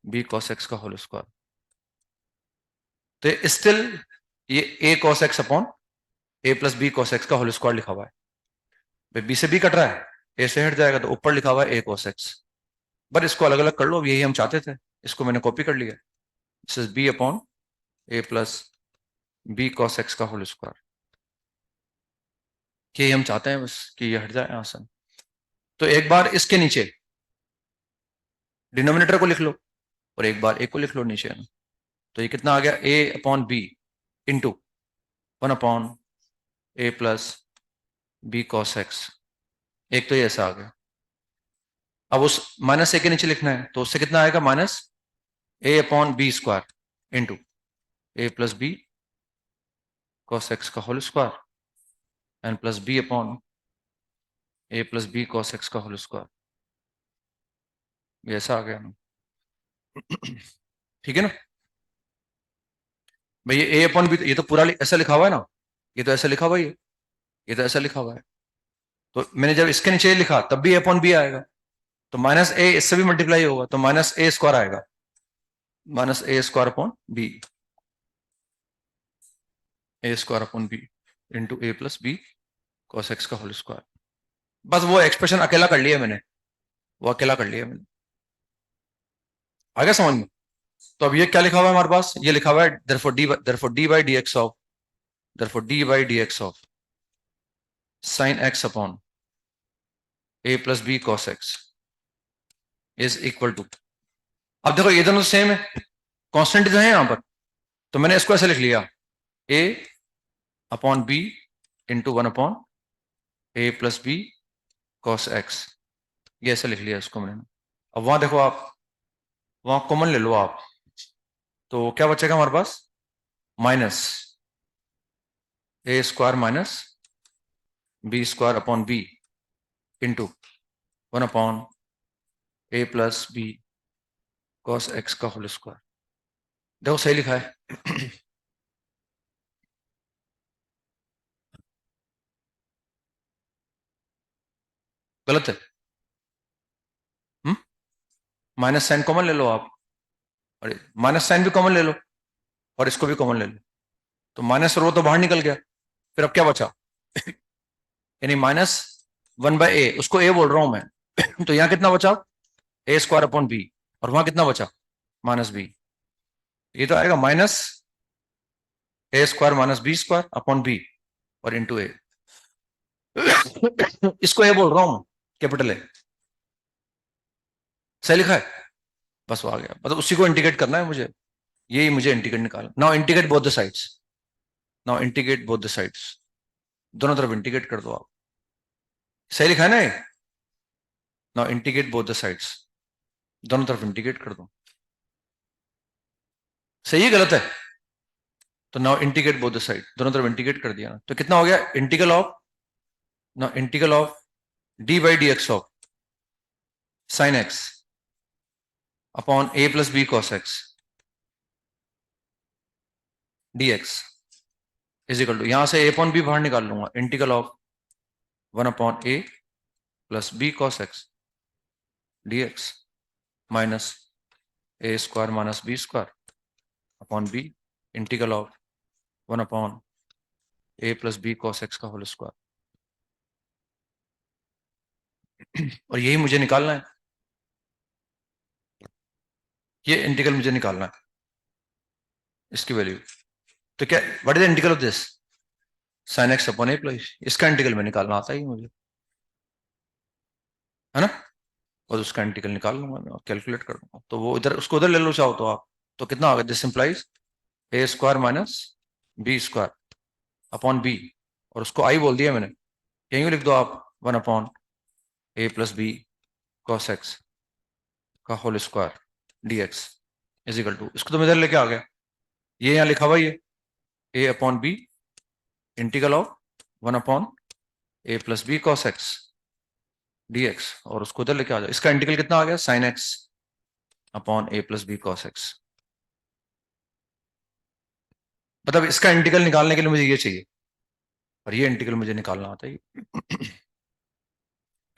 B cos x का होल स्क्वायर, तो स्टिल ये ए कॉस एक्स अपॉन ए प्लस बी कॉस एक्स का होल स्क्वायर लिखा हुआ है, बी से बी कट रहा है, ए से हट जाएगा तो ऊपर लिखा हुआ है ए कॉस एक्स, बट इसको अलग अलग कर लो, अब यही हम चाहते थे, इसको मैंने कॉपी कर लिया, this is b upon A plus B cos x का होल स्क्वायर, यही हम चाहते हैं बस कि ये हट जाए आसान। तो एक बार इसके नीचे डिनोमिनेटर को लिख लो और एक बार ए को लिख लो नीचे ना। तो ये कितना आ गया, ए अपॉन बी इंटू 1 अपॉन ए प्लस बी कॉस एक्स। एक तो ये ऐसा आ गया। अब उस माइनस ए के नीचे लिखना है, तो उससे कितना आएगा, minus a upon b square into a plus B cos x का whole square and plus B upon A plus B cos x का होल स्क्वायर। ये ऐसा आ गया ना। ठीक है ना भाई, ये ए अपॉन बी, ये तो पूरा ऐसा लिखा हुआ है ना, ये तो ऐसा लिखा हुआ है, ये तो ऐसा लिखा हुआ है। तो मैंने जब इसके नीचे लिखा तब भी ए अपॉन बी आएगा, तो माइनस ए इससे भी मल्टीप्लाई होगा, तो माइनस ए स्क्वायर आएगा, minus A square upon B, A square upon B into a plus B cos x का होल स्क्वायर। बस वो एक्सप्रेशन अकेला कर लिया मैंने, वो अकेला कर लिया मैंने। आ गया समझ में? तो अब ये क्या लिखा हुआ है हमारे पास, ये लिखा हुआ है therefore d by dx of therefore d by dx of sin x upon a plus b cos x is equal to, अब देखो ये दोनों सेम है, कांस्टेंट जो है यहां पर, तो मैंने इसको ऐसे लिख लिया a upon b into 1 upon a plus B cos x, ये ऐसे लिख लिया इसको मैंने। अब वहां देखो आप, वहां कॉमन ले लो आप, तो क्या बचेगा हमारे पास, माइनस ए square minus B square upon B into 1 upon ए प्लस बी कॉस एक्स का होल स्क्वायर। देखो सही लिखा है। गलत है? माइनस साइन कॉमन ले लो आप, और माइनस साइन भी कॉमन ले लो और इसको भी कॉमन ले लो, तो माइनस रो तो बाहर निकल गया, फिर अब क्या बचा, यानी माइनस 1/a, उसको a बोल रहा हूं मैं। तो यहां कितना बचा, ए स्क्वायर अपॉन बी, और वहां कितना बचा, माइनस बी। ये तो आएगा माइनस ए square minus B square upon B और इंटू ए। इसको ए बोल रहा हूं, कैपिटल ए। सही लिखा है? बस वो आ गया, मतलब उसी को इंटीग्रेट करना है मुझे, यही मुझे इंटीग्रेट निकालना। Now integrate both the sides, now integrate both the sides, दोनों तरफ इंटीग्रेट कर दो आप। सही लिखा है ना ये? Now integrate both the sides, दोनों तरफ इंटीग्रेट कर दो। सही है गलत है? तो now integrate both the side, दोनों तरफ इंटीग्रेट कर दिया ना, तो कितना हो गया, integral of, now integral of d by d x of sine x upon A plus B cos x d x is equal to, यहां से ए अपॉन बी बाहर निकाल लूंगा, integral of 1 upon A plus B cos x d x minus A square minus B square upon b integral of 1 upon A plus B cos x का होल स्क्वायर। और यही मुझे निकालना है, ये इंटीग्रल मुझे निकालना है, इसकी वैल्यू। तो क्या, what is the integral of this, sine x upon A plus, इसका इंटीग्रल में निकालना आता ही मुझे, है ना, और उसका इंटीग्रल निकाल लूंगा मैं और कैलकुलेट कर दूंगा, तो वो इधर, उसको उधर ले लो चाहो तो आप। तो कितना होगा, this implies a square minus B square upon B, और उसको आई बोल दिया मैंने, यहीं लिख दो आप, 1 अपॉन ए प्लस बी कॉस एक्स का whole square d x is equal to, इसको तो मैं इधर लेके आ गया, ये यहाँ लिखा हुआ ये a upon b integral of 1 upon A plus B cos x d x, और उसको उधर लेके आ जाओ, इसका इंटीग्रल कितना आ गया, साइन एक्स अपॉन ए प्लस बी कॉस एक्स। मतलब इसका इंटीग्रल निकालने के लिए मुझे ये चाहिए, और ये इंटीग्रल मुझे निकालना आता है।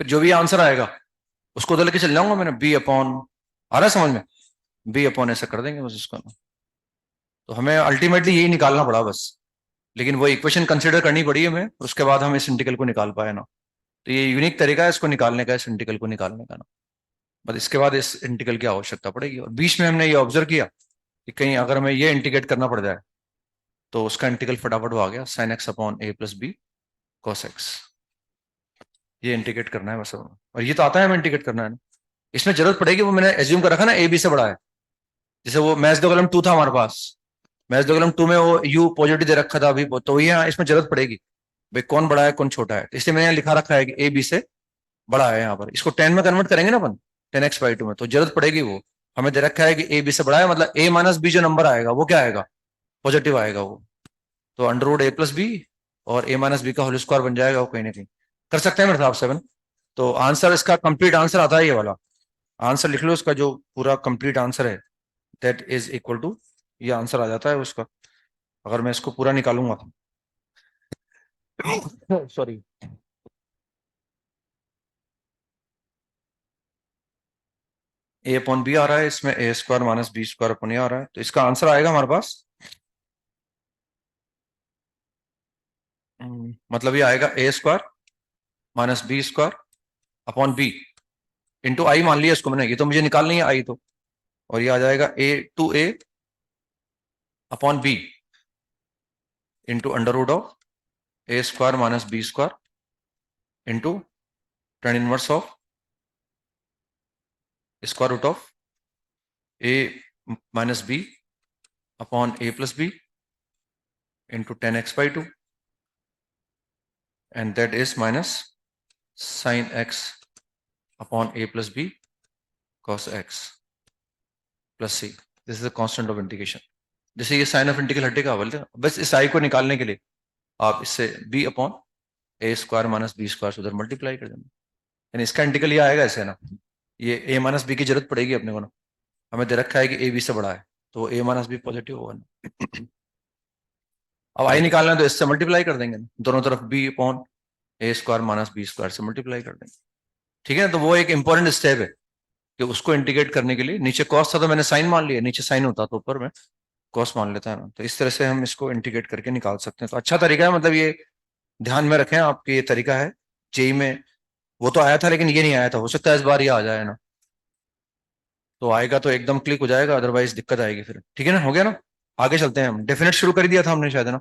फिर जो भी आंसर आएगा उसको उधर लेके चल जाऊंगा मैंने, बी अपॉन, आ रहा है समझ में, बी अपॉन ऐसा कर देंगे बस इसको ना। तो हमें अल्टीमेटली यही निकालना पड़ा बस, लेकिन वो इक्वेशन कंसिडर करनी पड़ी हमें, उसके बाद हम इस इंटीग्रल को निकाल पाए ना। तो ये यूनिक तरीका है इसको निकालने का, इस इंटीग्रल को निकालने का ना, बस इसके बाद इस इंटीग्रल की आवश्यकता पड़ेगी। और बीच में हमने ये ऑब्जर्व किया कि कहीं अगर हमें ये इंटीग्रेट करना पड़ जाए तो उसका इंटीग्रल फटाफट वो आ गया, साइन एक्स अपॉन ए प्लस बी कॉस एक्स, ये इंटीग्रेट करना है बस, और ये तो आता है हमें इंटीग्रेट करना है ना। इसमें जरूरत पड़ेगी, वो मैंने एज्यूम कर रखा ना ए बी से बड़ा है। जैसे वो मैथ्स दो कलम 2 था हमारे पास, मैथ्स दो कलम 2 में वो यू पॉजिटिव दे रखा था अभी, तो ये यहाँ इसमें जरूरत पड़ेगी भाई कौन बड़ा है कौन छोटा है, तो इसलिए मैंने यहाँ लिखा रखा है कि ए बी से बड़ा है। यहाँ पर इसको 10 में कन्वर्ट करेंगे ना अपन, 10x/2 में, तो जरूरत पड़ेगी वो। हमें दे रखा है कि ए बी से बड़ा है, मतलब ए माइनस बी जो नंबर आएगा वो क्या आएगा, पॉजिटिव आएगा वो। तो अंडर रूट ए प्लस बी और ए माइनस बी का होल स्क्वायर बन जाएगा वो, कहीं ना कहीं कर सकते हैं मेरे हिसाब से। तो आंसर इसका कंप्लीट आंसर आता है ये वाला, आंसर लिख लो इसका जो पूरा कंप्लीट आंसर है, दैट इज इक्वल टू, ये आंसर आ जाता है उसका, अगर मैं इसको पूरा निकालूंगा। सॉरी, ए अपॉन बी आ रहा है इसमें, a square minus B square upon a आ रहा है, तो इसका आंसर आएगा हमारे पास, मतलब ये आएगा a square minus B square upon B into I मान लिया इसको मैंने, ये तो मुझे निकालनी है आई तो, और ये आ जाएगा a upon B into under root of a square minus B square into tan inverse of square root of a minus b upon A plus b into 10x/2, and that is minus sin x upon a plus b cos x plus c. This is the constant of integration. जैसे ये साइन ऑफ इंटीग्रल हटेगा, बोलते हैं बस इस आई को निकालने के लिए आप इससे b अपॉन ए स्क्वायर माइनस बी स्क्वायर उधर मल्टीप्लाई कर देना, यानी इसका इंटीग्रल ये आएगा ऐसे ना, ये a माइनस बी की जरूरत पड़ेगी अपने को ना, हमें दे रखा है कि ए बी से बड़ा है, तो a माइनस बी पॉजिटिव होगा ना। अब आई निकालना है तो इससे मल्टीप्लाई कर देंगे दोनों तरफ, b अपॉन ए स्क्वायर माइनस बी स्क्वायर से मल्टीप्लाई कर देंगे, ठीक है ना। तो वो एक इंपॉर्टेंट स्टेप है कि उसको इंटीग्रेट करने के लिए, नीचे कॉस था तो मैंने साइन मान लिया, नीचे साइन होता तो ऊपर में कॉस मान लेता है ना, तो इस तरह से हम इसको इंटीग्रेट करके निकाल सकते हैं। तो अच्छा तरीका है, मतलब ये ध्यान में रखें आपके, ये तरीका है। जेई में वो तो आया था लेकिन ये नहीं आया था, हो सकता है इस बार ये आ जाए ना, तो आएगा तो एकदम क्लिक हो जाएगा, अदरवाइज दिक्कत आएगी फिर, ठीक है ना, हो गया ना। आगे चलते हैं, हम डेफिनेट शुरू कर दिया था हमने शायद, है ना।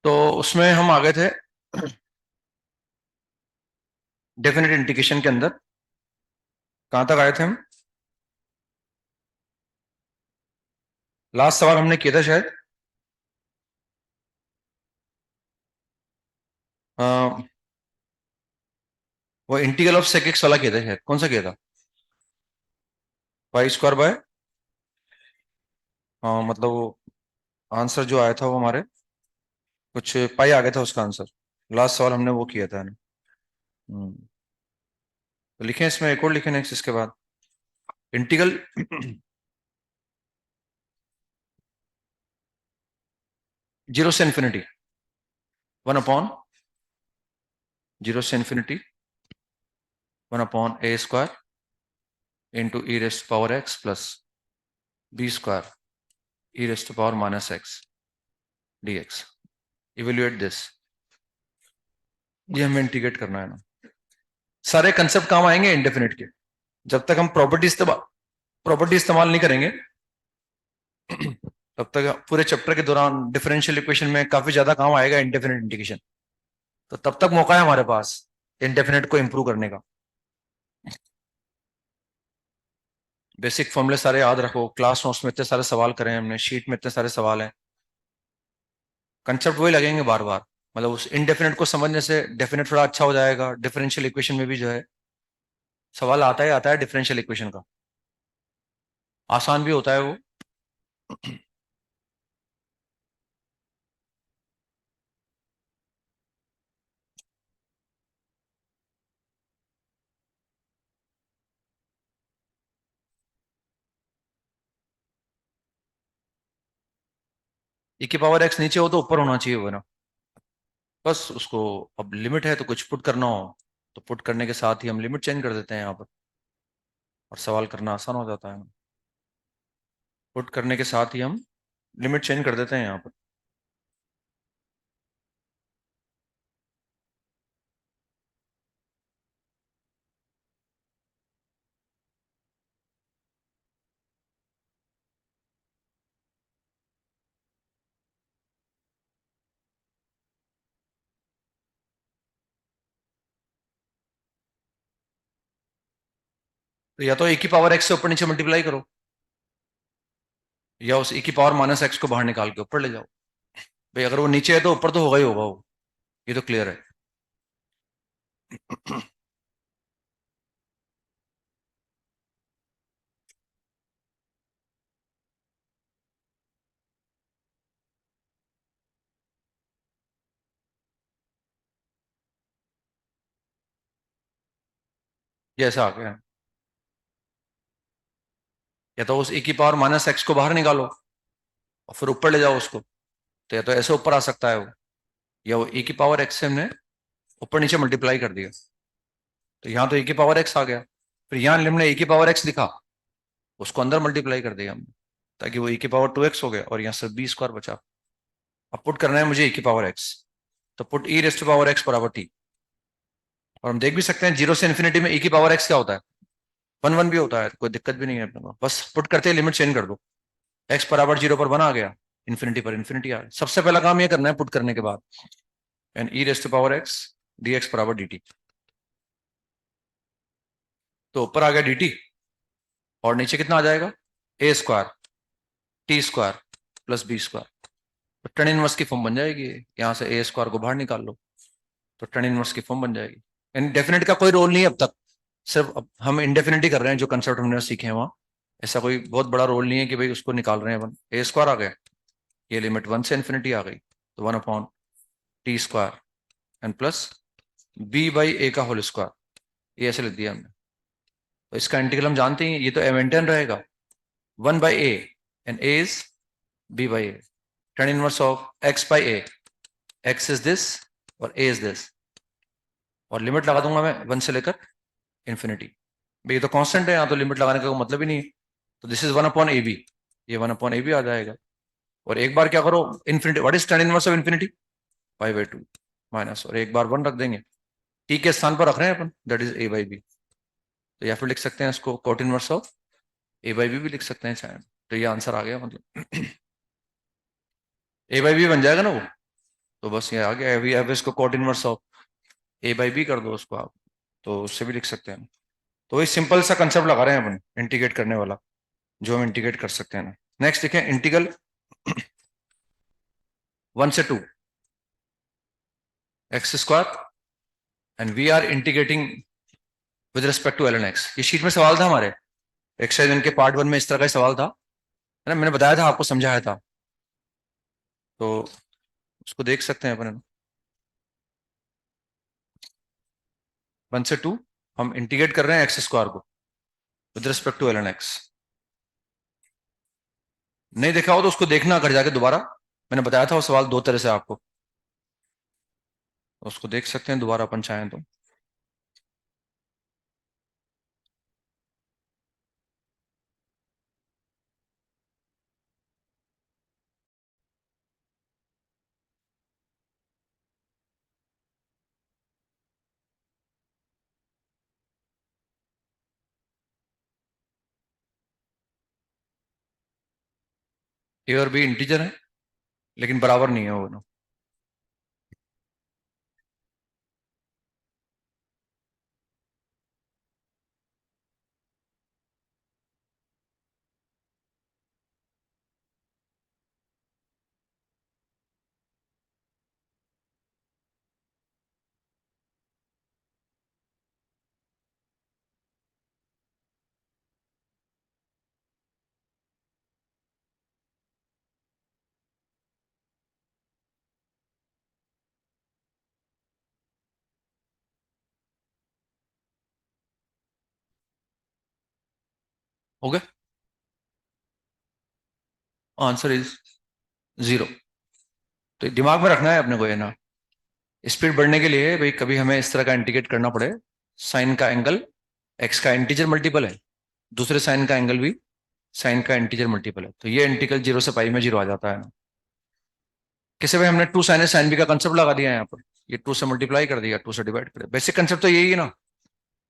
तो उसमें हम आ गए थे डेफिनेट इंटीग्रेशन के अंदर, कहां तक आए थे हम, लास्ट सवाल हमने किया था शायद, वो इंटीग्रल ऑफ सेक एक्स वाला किया था शायद, कौन सा किया था, पाई स्क्वायर बाय, हाँ मतलब वो आंसर जो आया था वो हमारे कुछ पाई आ गया था उसका आंसर, लास्ट सवाल हमने वो किया था ना। हम्म, तो लिखें इसमें एक और लिखें नेक्स्ट इसके बाद, इंटीग्रल जीरो से इन्फिनिटी, 1/0 से infinity 1/a² into E rest power x plus b² E rest power minus x dx। Evaluate this, ये हमें इंटीग्रेट करना है ना। सारे कंसेप्ट काम आएंगे इंडेफिनिट के, जब तक हम प्रॉपर्टी इस्तेमाल नहीं करेंगे तब तक पूरे चैप्टर के दौरान डिफरेंशियल इक्वेशन में काफी ज्यादा काम आएगा इंडेफिनिट इंटीग्रेशन, तो तब तक मौका है हमारे पास इंडेफिनिट को इंप्रूव करने का। बेसिक फॉर्मूले सारे याद रखो, क्लास नोट्स में इतने सारे सवाल करें हमने, शीट में इतने सारे सवाल हैं, कंसेप्ट वही लगेंगे बार बार, मतलब उस इनडेफिनेट को समझने से डेफिनेट थोड़ा अच्छा हो जाएगा। डिफरेंशियल इक्वेशन में भी जो है सवाल आता है डिफरेंशियल इक्वेशन का, आसान भी होता है वो। e की पावर x नीचे हो तो ऊपर होना चाहिए वो ना, बस उसको, अब लिमिट है तो कुछ पुट करना हो तो पुट करने के साथ ही हम लिमिट चेंज कर देते हैं यहाँ पर, और सवाल करना आसान हो जाता है। पुट करने के साथ ही हम लिमिट चेंज कर देते हैं यहाँ पर। तो या तो ए की पावर एक्स से ऊपर नीचे मल्टीप्लाई करो, या उस ए की पावर माइनस एक्स को बाहर निकाल के ऊपर ले जाओ। भाई अगर वो नीचे है तो ऊपर तो होगा ही होगा वो, ये तो क्लियर है। ये ऐसा आ गया। या तो उस ए की पावर माइनस एक्स को बाहर निकालो और फिर ऊपर ले जाओ उसको, तो या तो ऐसे ऊपर आ सकता है वो, या वो ए की पावर एक्स से हमने ऊपर नीचे मल्टीप्लाई कर दिया, तो यहाँ तो ए की पावर एक्स आ गया। फिर यहाँ हमने ए की पावर एक्स लिखा, उसको अंदर मल्टीप्लाई कर दिया हमने, ताकि वो ए की पावर 2x हो गया और यहाँ से बी स्क्वायर बचा। अब पुट करना है मुझे ए की पावर एक्स, तो put e raise to power x बराबर टी। और हम देख भी सकते हैं जीरो से इन्फिनिटी में ए की पावर एक्स क्या होता है, 1 1 भी होता है, कोई दिक्कत भी नहीं है अपने को, बस पुट करते ही लिमिट चेंज कर दो। एक्स बराबर 0 पर 1 आ गया, इन्फिनिटी पर इन्फिनिटी आ गया। सबसे पहला काम ये करना है पुट करने के बाद, and e raise to power x d x बराबर डी टी। तो ऊपर आ गया डी टी, और नीचे कितना आ जाएगा, a square t square plus b square. तो टेन इनवर्स की फॉर्म बन जाएगी, यहाँ से ए स्क्वायर को बाहर निकाल लो, तो टेन इनवर्स की फॉर्म बन जाएगी। इनडेफिनेट का कोई रोल नहीं है अब तक, सिर्फ अब हम इंडेफिनिटी कर रहे हैं, जो कंसेप्ट हमने सीखे हैं वहां। ऐसा कोई बहुत बड़ा रोल नहीं है कि भाई उसको निकाल रहे हैं अपन। ए स्क्वायर आ गया, ये लिमिट 1 से इन्फिनिटी आ गई, तो 1/टी square and plus b by a का होल स्क्वायर, ये ऐसे लिख दिया हमने। तो इसका इंटीग्रल हम जानते हैं, ये तो एवेंटन रहेगा, 1/a and a is b by a, tan inverse of x by a, x is this और a इज दिस, और लिमिट लगा दूंगा मैं 1 से लेकर इन्फिनिटी। भाई ये तो कांस्टेंट है, यहाँ तो लिमिट लगाने का कोई मतलब ही नहीं है, तो दिस इज 1/ab, ये 1/ab आ जाएगा। और एक बार क्या करो, infinity, what is tan inverse of infinity, पाई/2 माइनस, और एक बार 1 रख देंगे, t के स्थान पर रख रहे हैं अपन, दैट इज a/b। तो या फिर लिख सकते हैं इसको cot इनवर्स ऑफ a/b भी लिख सकते हैं शायद। तो ये आंसर आ गया, मतलब a/b बन जाएगा ना वो। तो बस ये आ गया, अभी अब इसको cot इनवर्स ऑफ a/b कर दो उसको आप, तो उससे भी लिख सकते हैं। तो वही सिंपल सा कंसेप्ट लगा रहे हैं अपन इंटीग्रेट करने वाला, जो हम इंटीग्रेट कर सकते हैं ना। नेक्स्ट देखें, इंटीग्रल 1 से 2 x square, and we are integrating with respect to ln x। ये शीट में सवाल था हमारे, एक्सरसाइज इनके पार्ट 1 में इस तरह का सवाल था, है ना, मैंने बताया था आपको, समझाया था, तो उसको देख सकते हैं अपन। 1 से 2 हम इंटीग्रेट कर रहे हैं एक्स स्क्वायर को with respect to ln x। नहीं देखा हो तो उसको देखना घर जाके दोबारा, मैंने बताया था वो सवाल दो तरह से आपको, उसको देख सकते हैं दोबारा अपन चाहें तो। ए और बी इंटीजर है, लेकिन बराबर नहीं है वो दोनों। हो गया, आंसर इज 0। तो दिमाग में रखना है अपने को ये ना, स्पीड बढ़ने के लिए भाई कभी हमें इस तरह का इंटीग्रेट करना पड़े, साइन का एंगल एक्स का इंटीजर मल्टीपल है, दूसरे साइन का एंगल भी साइन का इंटीजर मल्टीपल है, तो ये इंटीग्रल 0 से पाई में 0 आ जाता है ना। किसी भी हमने 2 साइन साइन बी का कंसेप्ट लगा दिया है यहाँ पर, ये 2 से मल्टीप्लाई कर दिया, 2 से डिवाइड कर दिया, बेसिक कंसेप्ट तो यही है ना,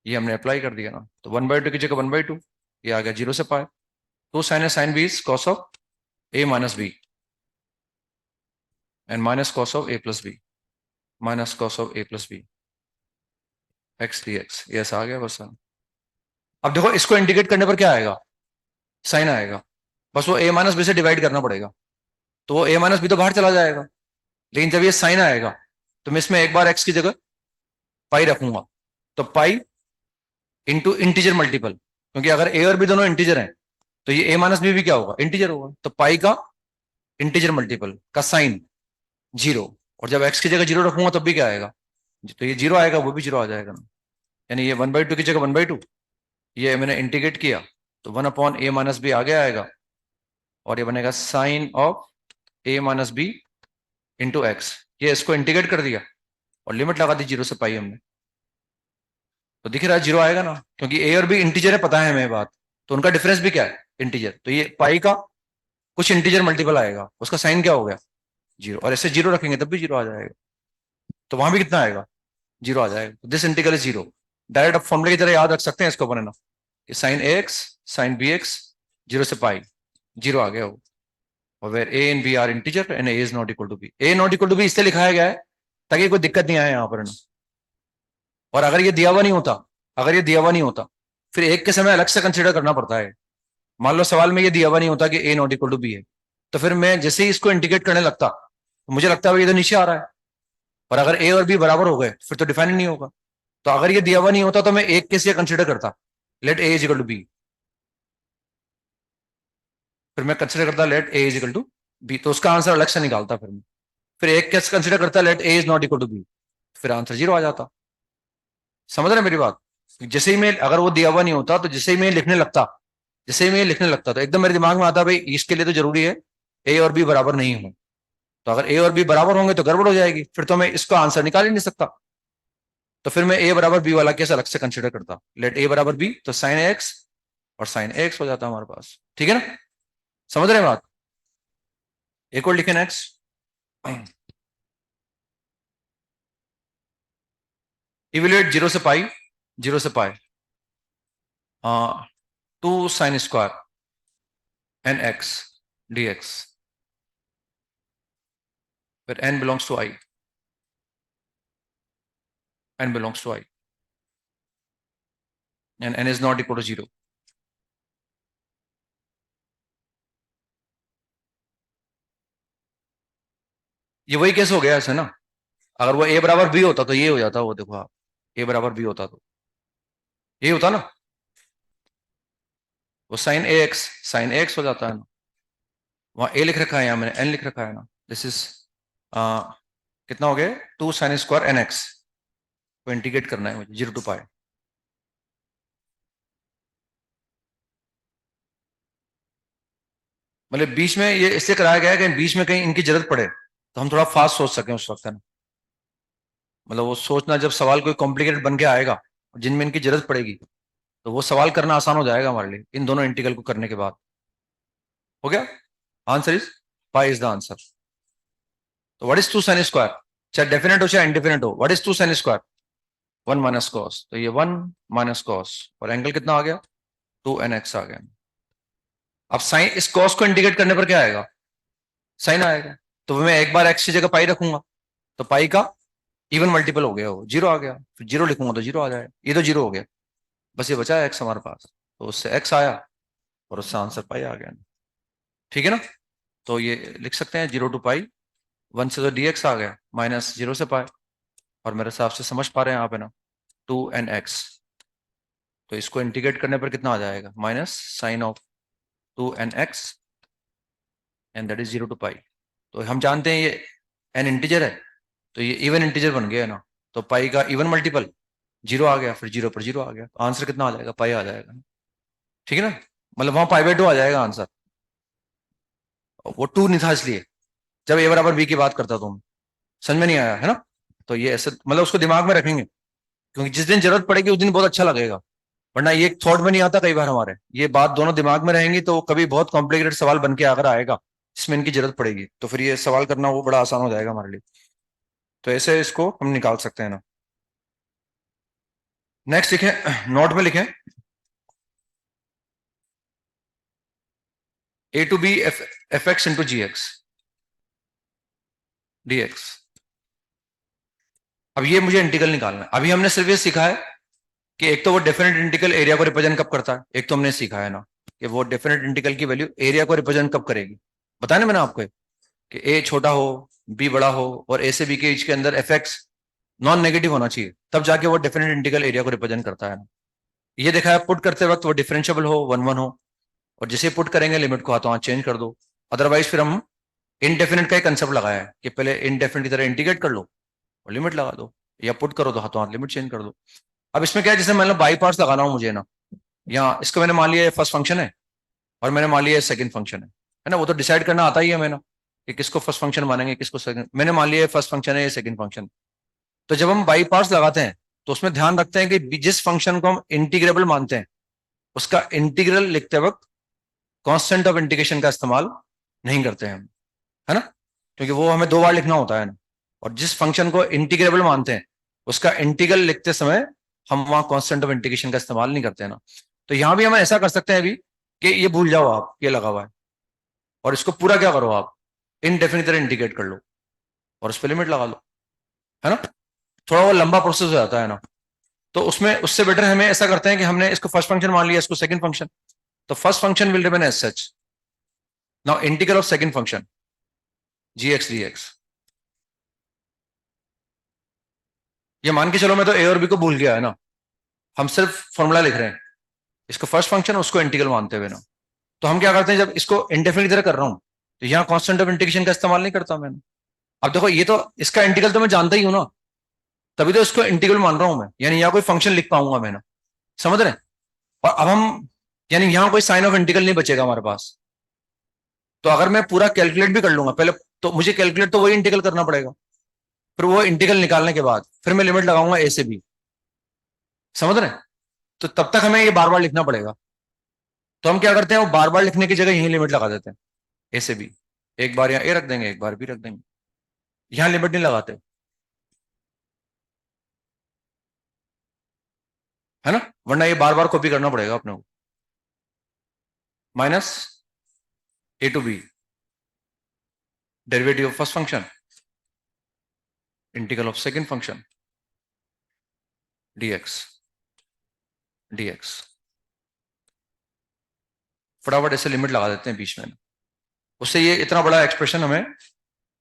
ये हमने अप्लाई कर दिया ना। तो 1/2 की जगह 1/2, ये आ गया 0 से pi. 2 sin A sin B is cos of A minus b, and minus cos of A plus b, minus cos of A plus b, x d x, ये ऐसा आ गया बस। अब देखो इसको इंटीग्रेट करने पर क्या आएगा, साइन आएगा, बस वो a माइनस बी से डिवाइड करना पड़ेगा, तो वो a माइनस बी तो बाहर चला जाएगा, लेकिन जब ये साइन आएगा तो मैं इसमें एक बार x की जगह पाई रखूंगा, तो पाई इंटू इंटीजर मल्टीपल, क्योंकि अगर a और b दोनों इंटीजर हैं तो ये a माइनस बी भी क्या होगा, इंटीजर होगा, तो पाई का इंटीजर मल्टीपल का साइन जीरो, और जब x की जगह जीरो रखूंगा तब भी क्या आएगा, तो ये जीरो आएगा, वो भी जीरो आ जाएगा ना, यानी ये 1/2 की जगह 1/2, ये मैंने इंटीग्रेट किया तो 1/a-b आगे आएगा, और ये बनेगा sign of a-b into x, ये इसको इंटीग्रेट कर दिया और लिमिट लगा दी जीरो से पाई हमने, तो दिख रहा है जीरो आएगा ना, क्योंकि a और b इंटीजर है, पता है हमें बात, तो उनका डिफरेंस भी क्या है, इंटीजर, तो ये पाई का कुछ इंटीजर मल्टीपल आएगा, उसका साइन क्या हो गया, जीरो, और ऐसे जीरो रखेंगे तब भी जीरो आ जाएगा, तो वहां भी कितना आएगा, जीरो आ जाएगा, this integral is zero. Direct अब फॉर्मूले की तरह याद रख सकते हैं इसको अपन, है ना, sine a x sine b x zero से पाई, जीरो आ गया वो, और where a and b are integer and a is not equal to b, a not equal to b इसलिए लिखाया गया है ताकि कोई दिक्कत नहीं आए यहाँ पर, है ना, और अगर ये दिया हुआ नहीं होता, अगर ये दिया हुआ नहीं होता फिर एक के समय अलग से कंसिडर करना पड़ता है, मान लो सवाल में ये दिया हुआ नहीं होता कि ए नॉट इक्वल टू बी है, तो फिर मैं जैसे ही इसको इंटीग्रेट करने लगता तो मुझे लगता है ये तो नीचे आ रहा है, और अगर ए और बी बराबर हो गए फिर तो डिफाइन नहीं होगा, तो अगर ये दिया हुआ नहीं होता तो मैं एक केस ये कंसिडर करता, let a is equal to b, फिर मैं कंसिडर करता let a is equal to b, तो उसका आंसर अलग से निकालता, फिर एक केस कंसिडर करता let a is not equal to b, फिर आंसर जीरो आ जाता, समझ रहे मेरी बात, जैसे ही मैं, अगर वो दिया हुआ नहीं होता तो जैसे ही मैं लिखने लगता, जैसे ही मैं लिखने लगता तो एकदम मेरे दिमाग में आता भाई इसके लिए तो जरूरी है ए और बी बराबर नहीं हो, तो अगर ए और बी बराबर होंगे तो गड़बड़ हो जाएगी, फिर तो मैं इसका आंसर निकाल ही नहीं सकता, तो फिर मैं ए बराबर बी वाला केस अलग से कंसिडर करता, लेट ए बराबर बी, तो साइन एक्स और साइन एक्स हो जाता हमारे पास, ठीक है ना, समझ रहे हैं बात, एक और लिखे नेक्स्ट, इवेल्युएट जीरो से पाई, जीरो से pi, two sine square n x d x, फिर n belongs to I, n belongs to I and n is not equal to zero, ये वही केस हो गया ऐसे ना, अगर वो ए बराबर बी होता तो ये हो जाता, वो देखो आप, ए बराबर बी होता तो ये होता ना, वो साइन ए एक्स हो जाता है ना, वहां ए लिख रखा है, यहाँ मैंने एन लिख रखा है ना, दिस इज कितना हो गया, two sine square n x को इंटीग्रेट करना है मुझे जीरो टू पाई, मतलब बीच में ये इससे कराया गया है कि बीच में कहीं इनकी जरूरत पड़े तो हम थोड़ा फास्ट सोच सकें उस वक्त, है ना, मतलब वो सोचना जब सवाल कोई कॉम्प्लिकेटेड बन के आएगा जिनमें इनकी जरूरत पड़ेगी तो वो सवाल करना आसान हो जाएगा हमारे लिए, इन दोनों इंटीग्रल को करने के बाद, हो गया, answer is pi is the answer, तो what is two sine square, चाहे डेफिनेट हो चाहे इनडेफिनेट हो, what is two sine square, one minus cos, तो ये वन माइनस कॉस, और एंगल कितना आ गया, टू एन एक्स आ गया, अब साइन, इस कॉस को इंटीग्रेट करने पर क्या आएगा, साइन आएगा, तो मैं एक बार एक्स की जगह पाई रखूंगा, तो पाई का इवन मल्टीपल हो गया, वो जीरो आ गया, फिर जीरो लिखूंगा तो जीरो आ जाएगा, ये तो जीरो हो गया, बस ये बचा है एक्स हमारे पास, तो उससे एक्स आया और उससे आंसर पाई आ गया, ठीक है ना, तो ये लिख सकते हैं जीरो टू पाई, वन से तो डी एक्स आ गया माइनस जीरो से पाई, और मेरे हिसाब से समझ पा रहे हैं आप, है ना, टू एन एक्स, तो इसको इंटीग्रेट करने पर कितना आ जाएगा, minus sign of two n x and that is zero to pi, तो हम जानते हैं ये एन इंटीजर है तो ये इवन इंटीजर बन गया है ना, तो पाई का इवन मल्टीपल जीरो आ गया, फिर जीरो पर जीरो आ गया, तो आंसर कितना आ जाएगा, पाई आ जाएगा, ठीक है ना, मतलब वहां पाई बाई टू आ जाएगा आंसर, वो टू नहीं था इसलिए, जब ए बराबर बी की बात करता तो समझ में नहीं आया, है ना, तो ये ऐसे मतलब उसको दिमाग में रखेंगे, क्योंकि जिस दिन जरूरत पड़ेगी उस दिन बहुत अच्छा लगेगा, वरना ये थॉट में नहीं आता कई बार हमारे, ये बात दोनों दिमाग में रहेंगी तो कभी बहुत कॉम्प्लिकेटेड सवाल बन के अगर आएगा जिसमें इनकी जरूरत पड़ेगी तो फिर ये सवाल करना वो बड़ा आसान हो जाएगा हमारे लिए, तो ऐसे इसको हम निकाल सकते हैं ना, नेक्स्ट लिखें, नोट में लिखें, a to b f x into g x d x, अब ये मुझे इंटीग्रल निकालना है, अभी हमने सिर्फ ये सीखा है कि एक तो वो डेफिनेट इंटीग्रल एरिया को रिप्रेजेंट कब करता है, एक तो हमने सीखा है ना कि वो डेफिनेट इंटीग्रल की वैल्यू एरिया को रिप्रेजेंट कब करेगी। बताया ना मैंने आपको कि ए छोटा हो, बी बड़ा हो, और ए से बी के बीच के अंदर एफ एक्स नॉन नेगेटिव होना चाहिए, तब जाके वो डेफिनेट इंटीग्रल एरिया को रिप्रेजेंट करता है ना। ये देखा है पुट करते वक्त वो डिफरेंशियबल हो, वन वन हो, और जिसे पुट करेंगे लिमिट को हाथों हाथ चेंज कर दो। अदरवाइज फिर हम इनडेफिनेट का एक कंसेप्ट लगाया है कि पहले इनडेफिनेट की तरह इंटीग्रेट कर लो और लिमिट लगा दो, या पुट करो तो हाथों हाथ लिमिट चेंज कर दो। अब इसमें क्या है, जैसे मान लो बाई पार्ट्स लगाना हो मुझे ना, यहाँ इसको मैंने मान लिया फर्स्ट फंक्शन है और मैंने मान लिया सेकंड फंक्शन है ना, वो तो डिसाइड करना आता ही है मैंने कि किसको फर्स्ट फंक्शन मानेंगे किसको सेकंड। मैंने मान लिया फर्स्ट फंक्शन है या सेकंड फंक्शन। तो जब हम बाई पार्ट्स लगाते हैं तो उसमें ध्यान रखते हैं कि जिस फंक्शन को हम इंटीग्रेबल मानते हैं उसका इंटीग्रल लिखते वक्त कांस्टेंट ऑफ इंटीग्रेशन का इस्तेमाल नहीं करते हैं हम, है ना, क्योंकि वो हमें दो बार लिखना होता है ना। और जिस फंक्शन को इंटीग्रेबल मानते हैं उसका इंटीग्रल लिखते समय हम वहां कांस्टेंट ऑफ इंटीग्रेशन का इस्तेमाल नहीं करते हैं ना। तो यहां भी हम ऐसा कर सकते हैं अभी कि ये भूल जाओ आप ये लगा हुआ है, और इसको पूरा क्या करो आप इनडेफिनिट तरह इंटीग्रेट कर लो और उस पर लिमिट लगा लो, है ना। थोड़ा वो लंबा प्रोसेस हो जाता है ना, तो उसमें उससे बेटर हमें ऐसा करते हैं कि हमने इसको फर्स्ट फंक्शन मान लिया, इसको सेकंड फंक्शन, तो first function will remain as such. Now integral of second function g x d x, ये मान के चलो मैं तो ए और बी को भूल गया है ना, हम सिर्फ फॉर्मूला लिख रहे हैं, इसको फर्स्ट फंक्शन उसको इंटीग्रल मानते हुए ना। तो हम क्या करते हैं, जब इसको इंडेफिनिट तरह कर रहा हूं तो यहाँ कांस्टेंट ऑफ इंटीग्रेशन का इस्तेमाल नहीं करता मैंने। अब देखो ये तो इसका इंटीग्रल तो मैं जानता ही हूं ना, तभी तो इसको इंटीग्रल मान रहा हूं मैं, यानी यहाँ कोई फंक्शन लिख पाऊंगा मैं ना, समझ रहे हैं। और अब हम यानी यहाँ कोई साइन ऑफ इंटीग्रल नहीं बचेगा हमारे पास। तो अगर मैं पूरा कैलकुलेट भी कर लूंगा पहले, तो मुझे कैलकुलेट तो वही इंटीग्रल करना पड़ेगा, फिर वो इंटीग्रल निकालने के बाद फिर मैं लिमिट लगाऊंगा ए से बी, समझ रहे हैं। तो तब तक हमें ये बार बार लिखना पड़ेगा। तो हम क्या करते हैं, वो बार बार लिखने की जगह यही लिमिट लगा देते हैं ए से बी, एक बार यहाँ ए रख देंगे एक बार बी रख देंगे, यहां लिमिट नहीं लगाते, है ना, वरना ये बार बार कॉपी करना पड़ेगा अपने को। Minus a to b derivative of first function integral of second function dx dx, फटाफट ऐसे लिमिट लगा देते हैं बीच में, उससे ये इतना बड़ा एक्सप्रेशन हमें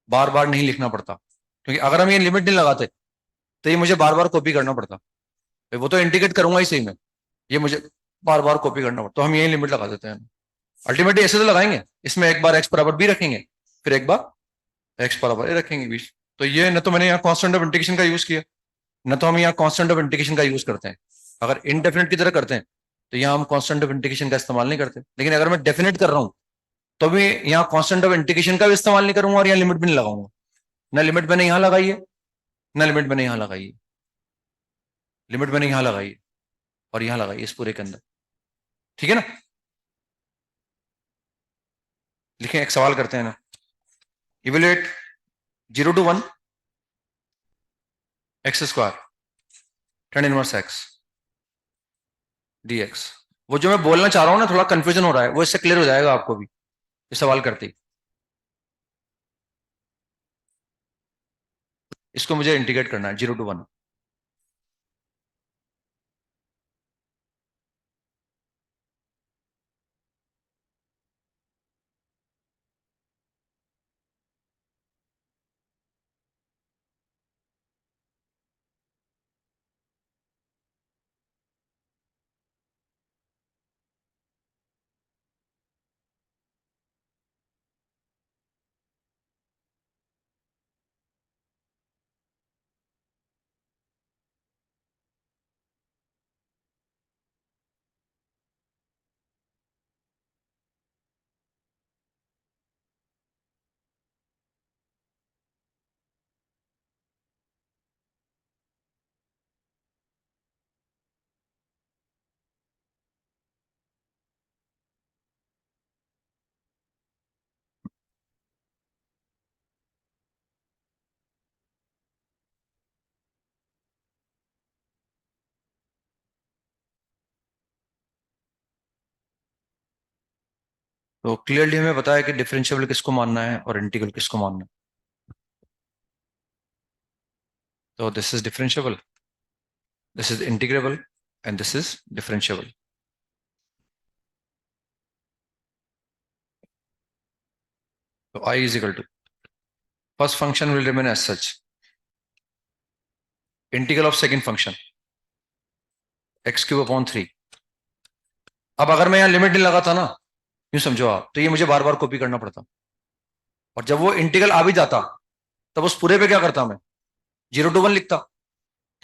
बार बार नहीं लिखना पड़ता, क्योंकि अगर हम ये लिमिट नहीं लगाते तो ये मुझे बार बार कॉपी करना पड़ता। वो तो इंटीग्रेट करूंगा ही सही में, ये मुझे बार बार कॉपी करना पड़ता, तो हम यही लिमिट लगा देते हैं। अल्टीमेटली ऐसे तो लगाएंगे, इसमें एक बार एक्स बराबर बी रखेंगे, फिर एक बार एक्स बराबर ए रखेंगे बीच। तो ये न तो मैंने यहाँ कॉन्स्टेंट ऑफ इंटीग्रेशन का यूज किया, न तो हम यहाँ कांस्टेंट ऑफ इंटीग्रेशन का यूज करते हैं। अगर इनडेफिनेट की तरह करते हैं तो यहाँ हम कांस्टेंट ऑफ इंटीग्रेशन का इस्तेमाल नहीं करते, लेकिन अगर मैं डेफिनेट कर रहा हूं तो भी यहाँ कांस्टेंट ऑफ इंटीग्रेशन का भी इस्तेमाल नहीं करूंगा और यहाँ लिमिट भी नहीं लगाऊंगा। ना लिमिट मैंने यहाँ लगाई है, ना लिमिट मैंने यहाँ लगाई है, लिमिट मैंने यहाँ लगाई है और यहाँ लगाई है इस पूरे के अंदर, ठीक है ना। लिखें, एक सवाल करते हैं ना, evaluate 0 to 1 x square tan inverse x dx। वो जो मैं बोलना चाह रहा हूं ना, थोड़ा कंफ्यूजन हो रहा है, वो इससे क्लियर हो जाएगा आपको भी ये सवाल करते ही। इसको मुझे इंटीग्रेट करना है 0 to 1। तो क्लियरली हमें पता है कि डिफरेंशियल किसको मानना है और इंटीग्रल किसको मानना है। तो this is differentiable, this is integrable, and this is differentiable. So I is equal to, first function will remain as such, integral of second function x cube upon 3. अब अगर मैं यहां लिमिट नहीं लगाता ना, यूं समझो आप, तो ये मुझे बार बार कॉपी करना पड़ता, और जब वो इंटीग्रल आ भी जाता तब उस पूरे पे क्या करता मैं, 0 to 1 लिखता.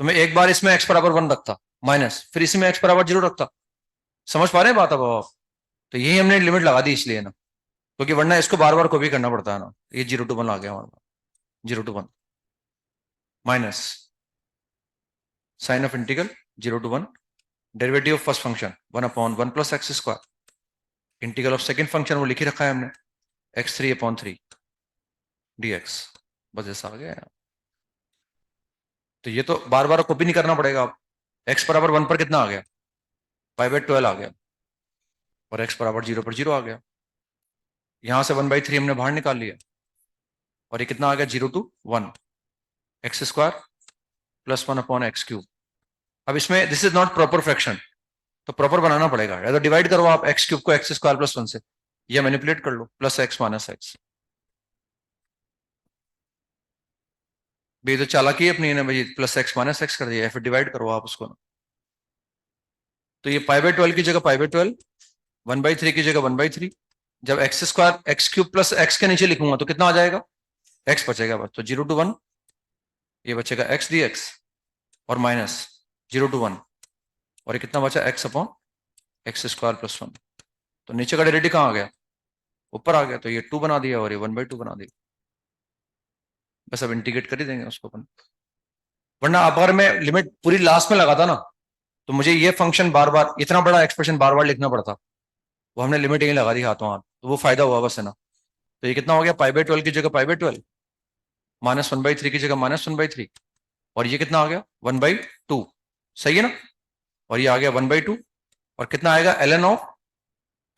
तो मैं एक बार इसमें x बराबर 1 रखता माइनस, फिर इसमें x बराबर 0 रखता. समझ पा रहे हैं बात अब आप? तो यही हमने लिमिट लगा दी इसलिए ना, क्योंकि वरना इसको बार बार कॉपी करना पड़ता है ना. ये 0 to 1 आ गया हमारे पास, 0 to 1 minus sign of integral 0 to 1 derivative of first function 1/1 plus x square, integral of second function वो लिख ही रखा है हमने, x3/3 dx. बस ऐसा आ गया. तो ये तो बार बार कॉपी नहीं करना पड़ेगा. आप x बराबर 1 पर कितना आ गया, π/12 आ गया, और x बराबर 0 पर 0 आ गया. यहां से 1/3 हमने बाहर निकाल लिया, और ये कितना आ गया, 0 to 1 x square plus 1/x³. अब इसमें this is not proper fraction, तो प्रॉपर बनाना पड़ेगा. या तो डिवाइड करो आप x³ को x² + 1 से, या मैनिपुलेट कर लो प्लस x माइनस एक्स. तो चालाकी है अपनी, भाई प्लस x माइनस एक्स कर दिया, फिर डिवाइड करो आप उसको ना. तो ये π/12 की जगह π/12, 1/3 की जगह 1/3. जब x² + x के नीचे लिखूंगा तो कितना आ जाएगा, x बचेगा बस. तो 0 to 1 ये बचेगा x dx, और माइनस 0 to 1, और ये कितना बचा, x/x² + 1. तो नीचे का डेरिवेटिव कहाँ आ गया, ऊपर आ गया. तो ये 2 बना दिया और ये 1/2 बना दिया. बस अब इंटीग्रेट कर ही देंगे उसको अपन. वरना अगर मैं लिमिट पूरी लास्ट में लगाता ना, तो मुझे ये फंक्शन बार बार, इतना बड़ा एक्सप्रेशन बार बार लिखना पड़ता. वो हमने लिमिट यही लगा दी हाथों हाथ, तो वो फायदा हुआ बस है ना. तो ये कितना हो गया, π/12 की जगह π/12, -1/3 की जगह -1/3, और ये कितना आ गया 1/2. सही है ना. और ये आ गया 1/2, और कितना आएगा ln ऑफ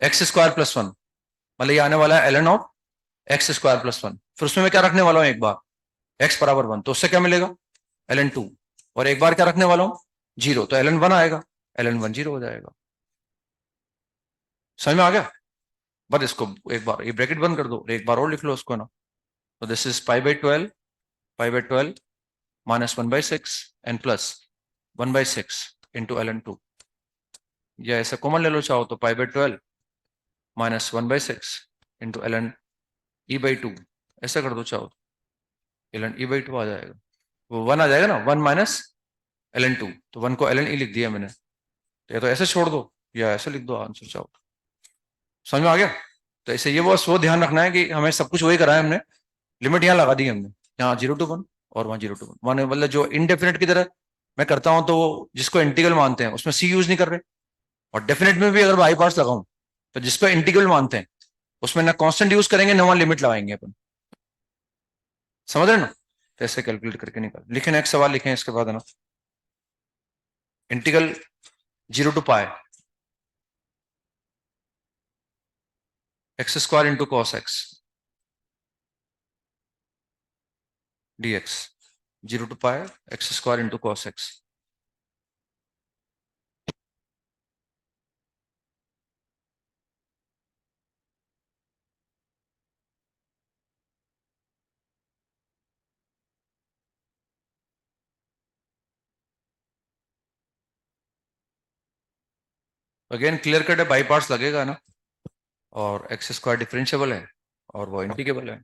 x² + 1, मतलब ये आने वाला है ln ऑफ x² + 1. फिर उसमें मैं क्या रखने वाला हूं, एक बार x बराबर 1, तो उससे क्या मिलेगा ln 2, और एक बार क्या रखने वाला हूं 0, तो ln 1 आएगा, ln 1 0 हो जाएगा. समझ में आ गया. बस इसको एक बार ये ब्रैकेट बंद कर दो, एक बार और लिख लो उसको ना. तो this is π/12 -1/6 and plus 1/6 into ln 2, या ऐसा कॉमन ले लो चाहो तो π/12 -1/6 इंटू ln e/2, ऐसा कर दो चाहो तो ln e/2 आ जाएगा. वो 1 आ जाएगा ना, 1 माइनस ln 2, तो 1 को ln e लिख दिया मैंने. तो या तो ऐसे छोड़ दो या ऐसे लिख दो आंसर चाहो. समझ में आ गया. तो ऐसे ये बस वो ध्यान रखना है कि हमें सब कुछ वही करा है हमने, लिमिट यहाँ लगा दी हमने, यहाँ 0 to 1 और वहां 0 to 1. मतलब जो इनडेफिनेट की तरह मैं करता हूं, तो जिसको इंटीग्रल मानते हैं उसमें सी यूज नहीं कर रहे, और डेफिनेट में भी अगर बाई पार्ट्स लगाऊं, तो जिसको इंटीग्रल मानते हैं उसमें ना कांस्टेंट यूज करेंगे ना वहां लिमिट लगाएंगे अपन. समझ रहे ना. तो ऐसे कैलकुलेट करके निकाल. लिखे नेक्स्ट सवाल लिखें इसके बाद है ना, integral 0 to π x² into cos x dx, 0 to π x² into cos x. Again clear cut है, बाई पार्ट्स लगेगा ना, और x² डिफरेंशियबल है और वो इंटीग्रेबल है.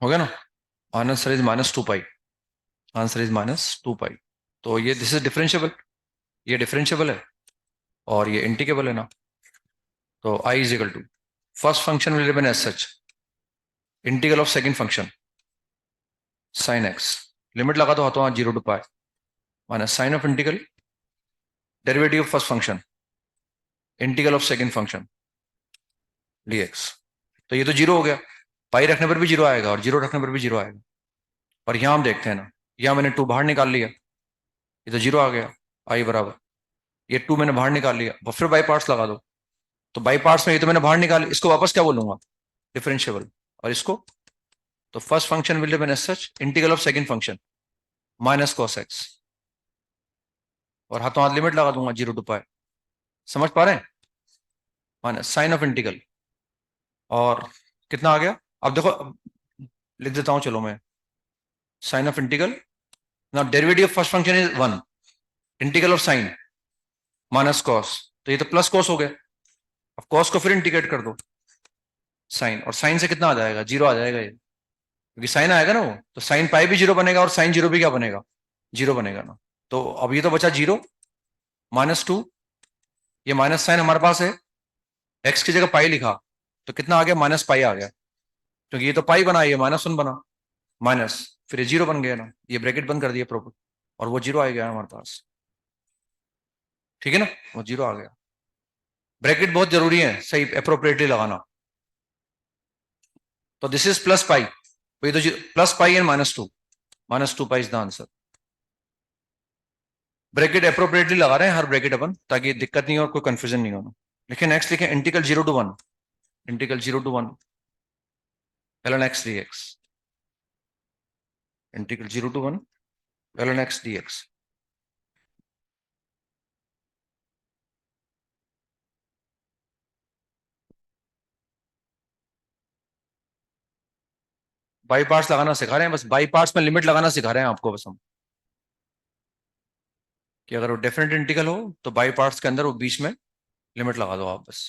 हो गया ना, answer is -2 pi, answer is -2 pi. तो ये दिस इज डिफरेंशिएबल, ये डिफरेंशिएबल है और ये इंटीग्रेबल है ना। तो I is equal to first function will remain as such, integral of second function sine x, limit लगा दो हाथों हाथ 0 to π minus sign of integral derivative of first function integral of second function dx। तो ये तो 0 हो गया, पाई रखने पर भी 0 आएगा और 0 रखने पर भी 0 आएगा। और यहां हम देखते हैं ना, यहां मैंने 2 बाहर निकाल लिया, ये तो 0 आ गया, आई बराबर, ये 2 मैंने बाहर निकाल लिया, फिर बाई पार्ट्स लगा दो। तो बाई पार्ट्स में ये तो मैंने बाहर निकाल, इसको वापस क्या बोलूंगा, डिफरेंशिएबल। और इसको तो first function will remain as such, integral of second function minus cos x, और हाथों हाथ लिमिट लगा दूंगा 0 to π। समझ पा रहे हैं, माइनस साइन ऑफ इंटीग्रल, और कितना आ गया, अब देखो लिख देता हूं, चलो मैं, sine of integral, now derivative of first function is 1, integral of sine minus cos, तो ये तो प्लस कॉस हो गया। अब कॉस को फिर इंटीग्रेट कर दो साइन, और साइन से कितना आ जाएगा, 0 आ जाएगा ये, क्योंकि साइन आएगा ना वो, तो साइन पाई भी 0 बनेगा और साइन 0 भी क्या बनेगा, 0 बनेगा ना। तो अब ये तो बचा 0 -2, ये माइनस साइन हमारे पास है, एक्स की जगह पाई लिखा तो कितना आ गया, -π आ गया, क्योंकि ये तो पाई बना, ये -1 बना, माइनस फिर ये 0 बन गया ना, ये ब्रैकेट बंद कर दिया प्रॉपर, और वो 0 आ गया हमारे पास, ठीक है ना, वो 0 आ गया। ब्रैकेट बहुत जरूरी है, सही अप्रोप्रिएटली लगाना। तो दिस इज +π, ये तो +π and -2, -2π is the answer. Bracket appropriately लगा रहे हैं हर ब्रैकेट अपन, ताकि दिक्कत नहीं हो और कोई कंफ्यूजन नहीं होना। लेकिन नेक्स्ट लिखें integral 0 to 1, integral 0 to 1 ln x dx, integral 0 to 1 ln x dx। By parts लगाना सिखा रहे हैं, बस बाई पार्ट्स में लिमिट लगाना सिखा रहे हैं आपको बस हम, कि अगर वो डेफिनेट इंटीग्रल हो तो बाई पार्ट्स के अंदर वो बीच में लिमिट लगा दो आप बस।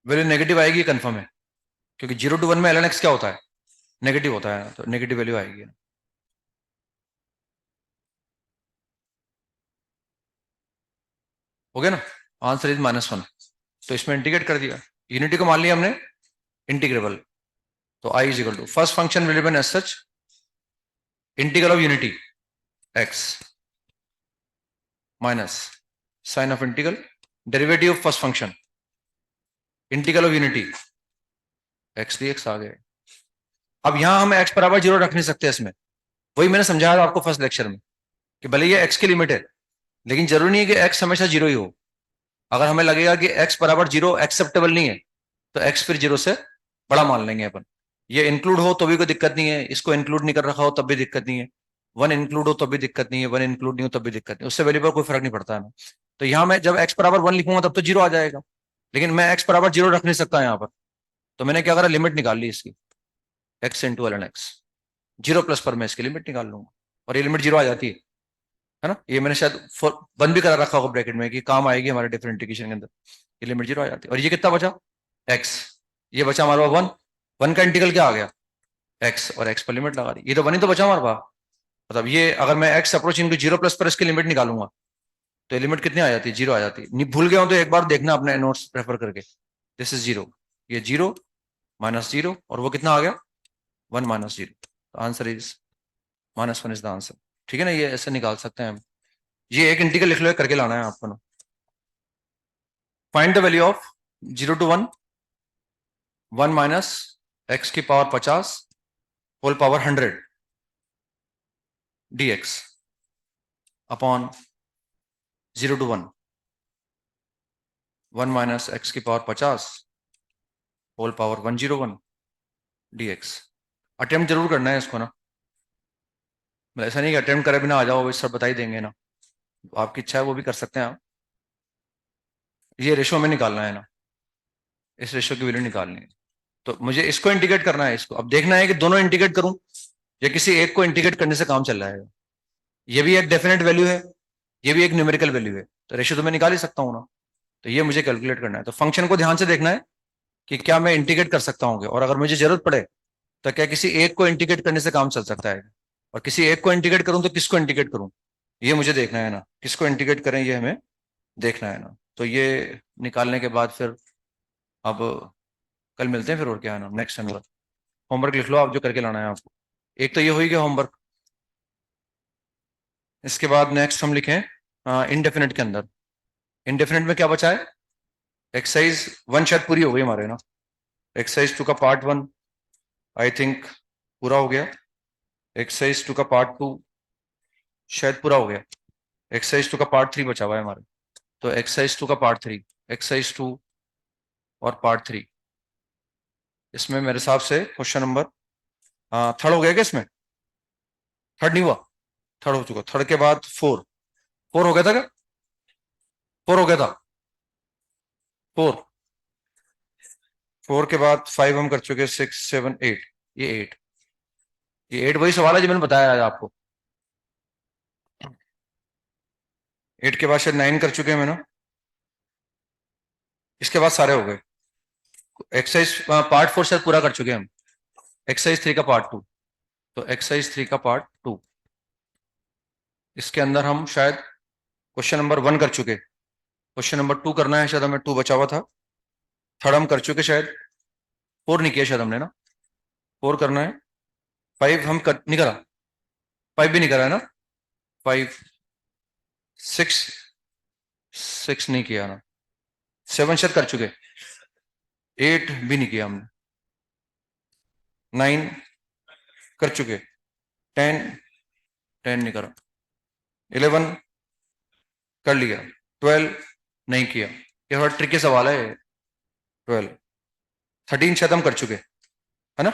वैल्यू नेगेटिव आएगी कंफर्म है, क्योंकि 0 to 1 में ln x क्या होता है, नेगेटिव होता है, तो नेगेटिव वैल्यू आएगी। हो गया ना, आंसर इज -1। तो इसमें इंटीग्रेट कर दिया, यूनिटी को मान लिया हमने इंटीग्रेबल। तो I is equal to first function will remain as such, integral of unity x minus sign of integral derivative of first function integral of unity x d x आ गए। अब यहां हम एक्स बराबर 0 रख नहीं सकते इसमें, वही मैंने समझाया था आपको फर्स्ट लेक्चर में, कि भले ये एक्स की लिमिट है, लेकिन जरूरी नहीं है कि एक्स हमेशा 0 ही हो। अगर हमें लगेगा कि एक्स बराबर 0 एक्सेप्टेबल नहीं है, तो एक्स फिर 0 से बड़ा मान लेंगे अपन। ये इंक्लूड हो तो भी कोई दिक्कत नहीं है, इसको इंक्लूड नहीं कर रखा हो तब भी दिक्कत नहीं है, 1 इंक्लूड हो तब भी दिक्कत नहीं है, 1 इंक्लूड नहीं हो तब भी दिक्कत नहीं, उससे वैल्यू पर कोई फर्क नहीं पड़ता है ना। तो यहाँ मैं जब एक्स बराबर 1 लिखूंगा तब तो 0 आ जाएगा, लेकिन मैं एक्स बराबर 0 रख नहीं सकता यहाँ पर। तो मैंने क्या करा, लिमिट निकाल ली इसकी, एक्स इंटू ln x, 0+ पर मैं इसकी लिमिट निकाल लूंगा, और ये लिमिट 0 आ जाती है ना। ये मैंने शायद बंद भी करा रखा होगा ब्रैकेट में, कि काम आएगी हमारे डिफरेंटिएशन के अंदर, ये लिमिट 0 आ जाती है। और ये कितना बचा, x, ये बचा हमारे पास 1, 1 का इंटीग्रल क्या आ गया x, और x पर लिमिट लगा दी, ये तो 1 ही तो बचा हमारे पास। मतलब ये अगर मैं x अप्रोचिंग टू 0+ पर इसकी लिमिट निकालूंगा तो ये लिमिट कितनी आ जाती है, 0 आ जाती है। भूल गया हूं तो एक बार देखना अपने नोट्स रेफर करके, दिस इज 0, ये 0 -0, और वो कितना आ गया 1 -0, answer is -1 is the answer. ठीक है ना, ये ऐसे निकाल सकते हैं हम। ये एक इंटीग्रल लिख लो, करके लाना है आपको ना। Find the value of 0 to 1 1 minus x की power 50 whole power 100 dx upon 0 to 1 1 minus x की power 50 whole power 101 dx। Attempt जरूर करना है इसको ना, ऐसा नहीं कि अटेम्प्ट करे बिना आ जाओ, सब बता ही देंगे ना, आपकी इच्छा है वो भी कर सकते हैं आप। ये रेशो में निकालना है ना, इस रेशो की वैल्यू निकालनी है, तो मुझे इसको इंटीग्रेट करना है, इसको अब देखना है कि दोनों इंटीग्रेट करूं या किसी एक को इंटीग्रेट करने से काम चल रहा है। ये भी एक डेफिनेट वैल्यू है, ये भी एक न्यूमेरिकल वैल्यू है, तो रेशो तो मैं निकाल ही सकता हूं ना। तो ये मुझे कैलकुलेट करना है। तो फंक्शन को ध्यान से देखना है कि क्या मैं इंटीग्रेट कर सकता हूँ, और अगर मुझे जरूरत पड़े तो क्या किसी एक को इंटीग्रेट करने से काम चल सकता है, और किसी एक को इंटीग्रेट करूं तो किसको इंटीग्रेट करूं, ये मुझे देखना है ना, किसको इंटीग्रेट करें ये हमें देखना है ना। तो ये निकालने के बाद फिर अब कल मिलते हैं फिर, और क्या है ना, नेक्स्ट शनिवार। होमवर्क लिख लो आप जो करके लाना है आपको। एक तो ये हो ही गया होमवर्क। इसके बाद नेक्स्ट हम लिखें इनडेफिनेट के अंदर। इनडेफिनेट में क्या बचा है, एक्सरसाइज 1 शायद पूरी हो गई हमारे ना। एक्सरसाइज 2 का पार्ट 1 आई थिंक पूरा हो गया। एक्सरसाइज 2 का पार्ट 2 शायद पूरा हो गया। एक्सरसाइज 2 का पार्ट 3 बचा हुआ है हमारे। तो एक्सरसाइज 2 का पार्ट 3, एक्सरसाइज 2 और पार्ट 3, इसमें मेरे हिसाब से क्वेश्चन नंबर थर्ड हो गया क्या इसमें? थर्ड नहीं हुआ? थर्ड हो चुका। थर्ड के बाद 4, 4 हो गया था क्या? 4 हो गया था। 4, 4 के बाद 5 हम कर चुके, 6 7 8, ये 8, ये 8 वही सवाल है जो मैंने बताया आज आपको। 8 के बाद शायद 9 कर चुके हैं मैंने। इसके बाद सारे हो गए। एक्सरसाइज पार्ट 4 शायद पूरा कर चुके हैं हम। एक्सरसाइज 3 का पार्ट 2, तो एक्सरसाइज 3 का पार्ट 2, इसके अंदर हम शायद क्वेश्चन नंबर 1 कर चुके। क्वेश्चन नंबर 2 करना है शायद हमें, 2 बचा हुआ था। थर्ड हम कर चुके शायद। 4 नहीं किया शायद हमने ना, 4 करना है। 5 हम नहीं करा, 5 भी नहीं करा है ना। 5 6, 6 नहीं किया ना। 7 शायद कर चुके। 8 भी नहीं किया हमने। 9 कर चुके। 10, 10 नहीं करा। 11 कर लिया। 12 नहीं किया। ये थोड़ा ट्रिकी सवाल है। 12, 13 शायद हम कर चुके है ना।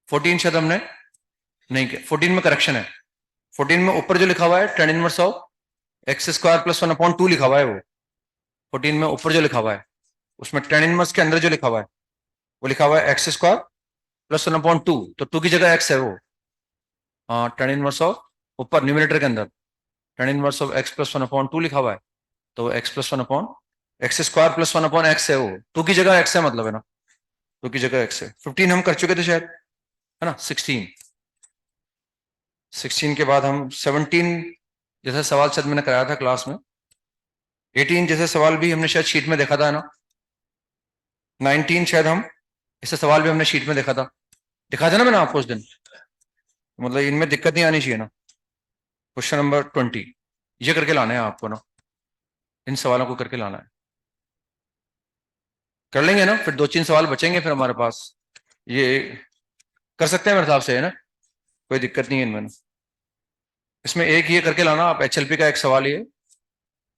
14 शायद हमने नहीं किया। 14 में करेक्शन है। 14 में ऊपर जो लिखा हुआ है tan inverse of x square plus 1/2 लिखा हुआ है वो। 14 में ऊपर जो लिखा हुआ है उसमें tan इनवर्स के अंदर जो लिखा हुआ है वो लिखा हुआ है एक्स स्क्वायर प्लस 1/2, तो 2 की जगह एक्स है वो। हाँ, tan इनवर्स ऑफ ऊपर न्यूमिनेटर के अंदर tan inverse of x plus 1/2 लिखा हुआ है, तो x plus 1 upon X square plus 1/x है वो। 2 की जगह एक्स है मतलब है ना, 2 की जगह एक्स है। 15 हम कर चुके थे शायद है ना। 16, 16 के बाद हम 17 जैसा सवाल शायद मैंने कराया था क्लास में। 18 जैसे सवाल भी हमने शायद शीट में देखा था ना। 19 शायद हम ऐसे सवाल भी हमने शीट में देखा था, दिखा था ना मैंने आपको उस दिन। मतलब इनमें दिक्कत नहीं आनी चाहिए ना। क्वेश्चन नंबर 20 ये करके लाना है आपको ना, इन सवालों को करके लाना है। कर लेंगे ना, फिर 2-3 सवाल बचेंगे फिर हमारे पास। ये कर सकते हैं मेरे हिसाब से है ना, कोई दिक्कत नहीं है इनमें। इसमें एक ये करके लाना आप, एचएलपी का एक सवाल ये,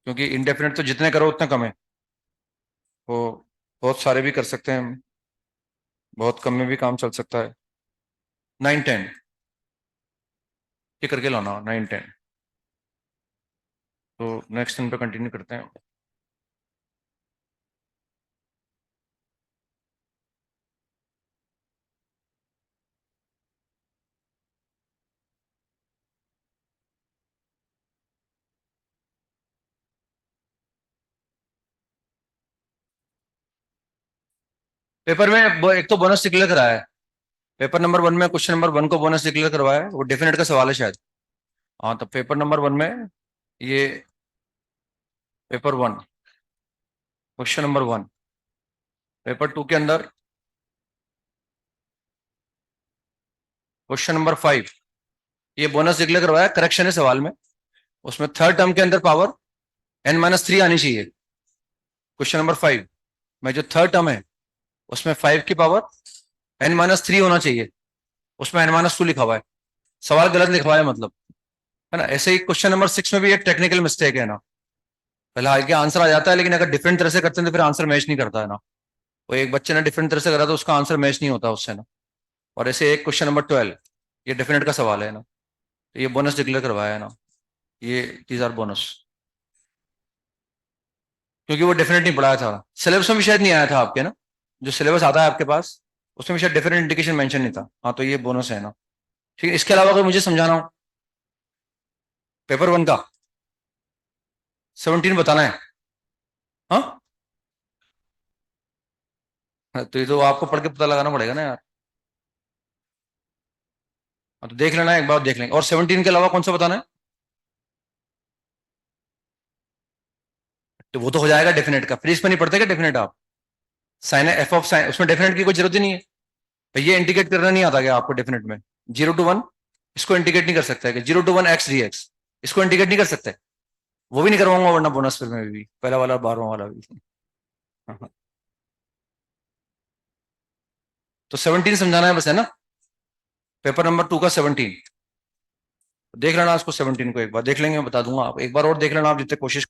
क्योंकि इंडेफिनेट तो जितने करो उतना कम है। वो बहुत सारे भी कर सकते हैं हम, बहुत कम में भी काम चल सकता है। 9 10 ये करके लाना, 9 10। तो नेक्स्ट दिन पे कंटिन्यू करते हैं। पेपर में एक तो बोनस डिक्लेयर कराया है। पेपर नंबर 1 में क्वेश्चन नंबर 1 को बोनस डिक्लेयर करवाया है, वो डेफिनेट का सवाल है शायद। हाँ, तो पेपर नंबर 1 में ये पेपर 1 क्वेश्चन नंबर 1, पेपर 2 के अंदर क्वेश्चन नंबर 5 ये बोनस डिक्लेयर करवाया, करेक्शन है सवाल में। उसमें थर्ड टर्म के अंदर पावर n-3 आनी चाहिए। क्वेश्चन नंबर 5 में जो थर्ड टर्म है उसमें 5 की पावर n-3 होना चाहिए, उसमें n-2 लिखा हुआ है। सवाल गलत लिखा हुआ है मतलब, है ना। ऐसे ही क्वेश्चन नंबर 6 में भी एक टेक्निकल मिस्टेक है ना। फिलहाल के आंसर आ जाता है, लेकिन अगर डिफरेंट तरह से करते हैं तो फिर आंसर मैच नहीं करता है ना। वो एक बच्चे ने डिफरेंट तरह से करा तो उसका आंसर मैच नहीं होता उससे ना। और ऐसे एक क्वेश्चन नंबर 12 ये डेफिनेट का सवाल है ना, तो ये बोनस डिक्लेयर करवाया है ना। ये दीज आर बोनस, क्योंकि वो डेफिनेट नहीं पढ़ाया था, सिलेबस में भी शायद नहीं आया था आपके ना। जो सिलेबस आता है आपके पास उसमें भी शायद डेफिनेट इंडिकेशन मेंशन नहीं था। हाँ, तो ये बोनस है ना। ठीक है, इसके अलावा अगर मुझे समझाना हो पेपर 1 का 17 बताना है। हाँ, तो ये तो आपको पढ़ के पता लगाना पड़ेगा ना यार। हाँ, तो देख लेना एक बार, देख लेंगे। और 17 के अलावा कौन सा बताना है? तो वो तो हो जाएगा डेफिनेट का, फिर इसमें नहीं पढ़ते क्या डेफिनेट आप? साइन एफ ऑफ साइन, उसमें डेफिनेट की कोई जरूरत ही नहीं है। तो ये इंडिकेट करना नहीं आता क्या आपको डेफिनेट में? 0 to 1 इसको इंडिकेट नहीं कर सकता है कि 0 to 1 एक्स डी एक्स, इसको इंडिकेट नहीं कर सकते। वो भी नहीं करवाऊंगा वरना बोनस फिर में भी, पहला वाला 12वां वाला भी। हाँ, हाँ। तो 17 समझाना है बस, है ना? पेपर नंबर 2 का 17। देख लेना उसको, 17 को एक बार देख लेंगे, बता दूंगा। आप एक बार और देख लेना आप जितने कोशिश।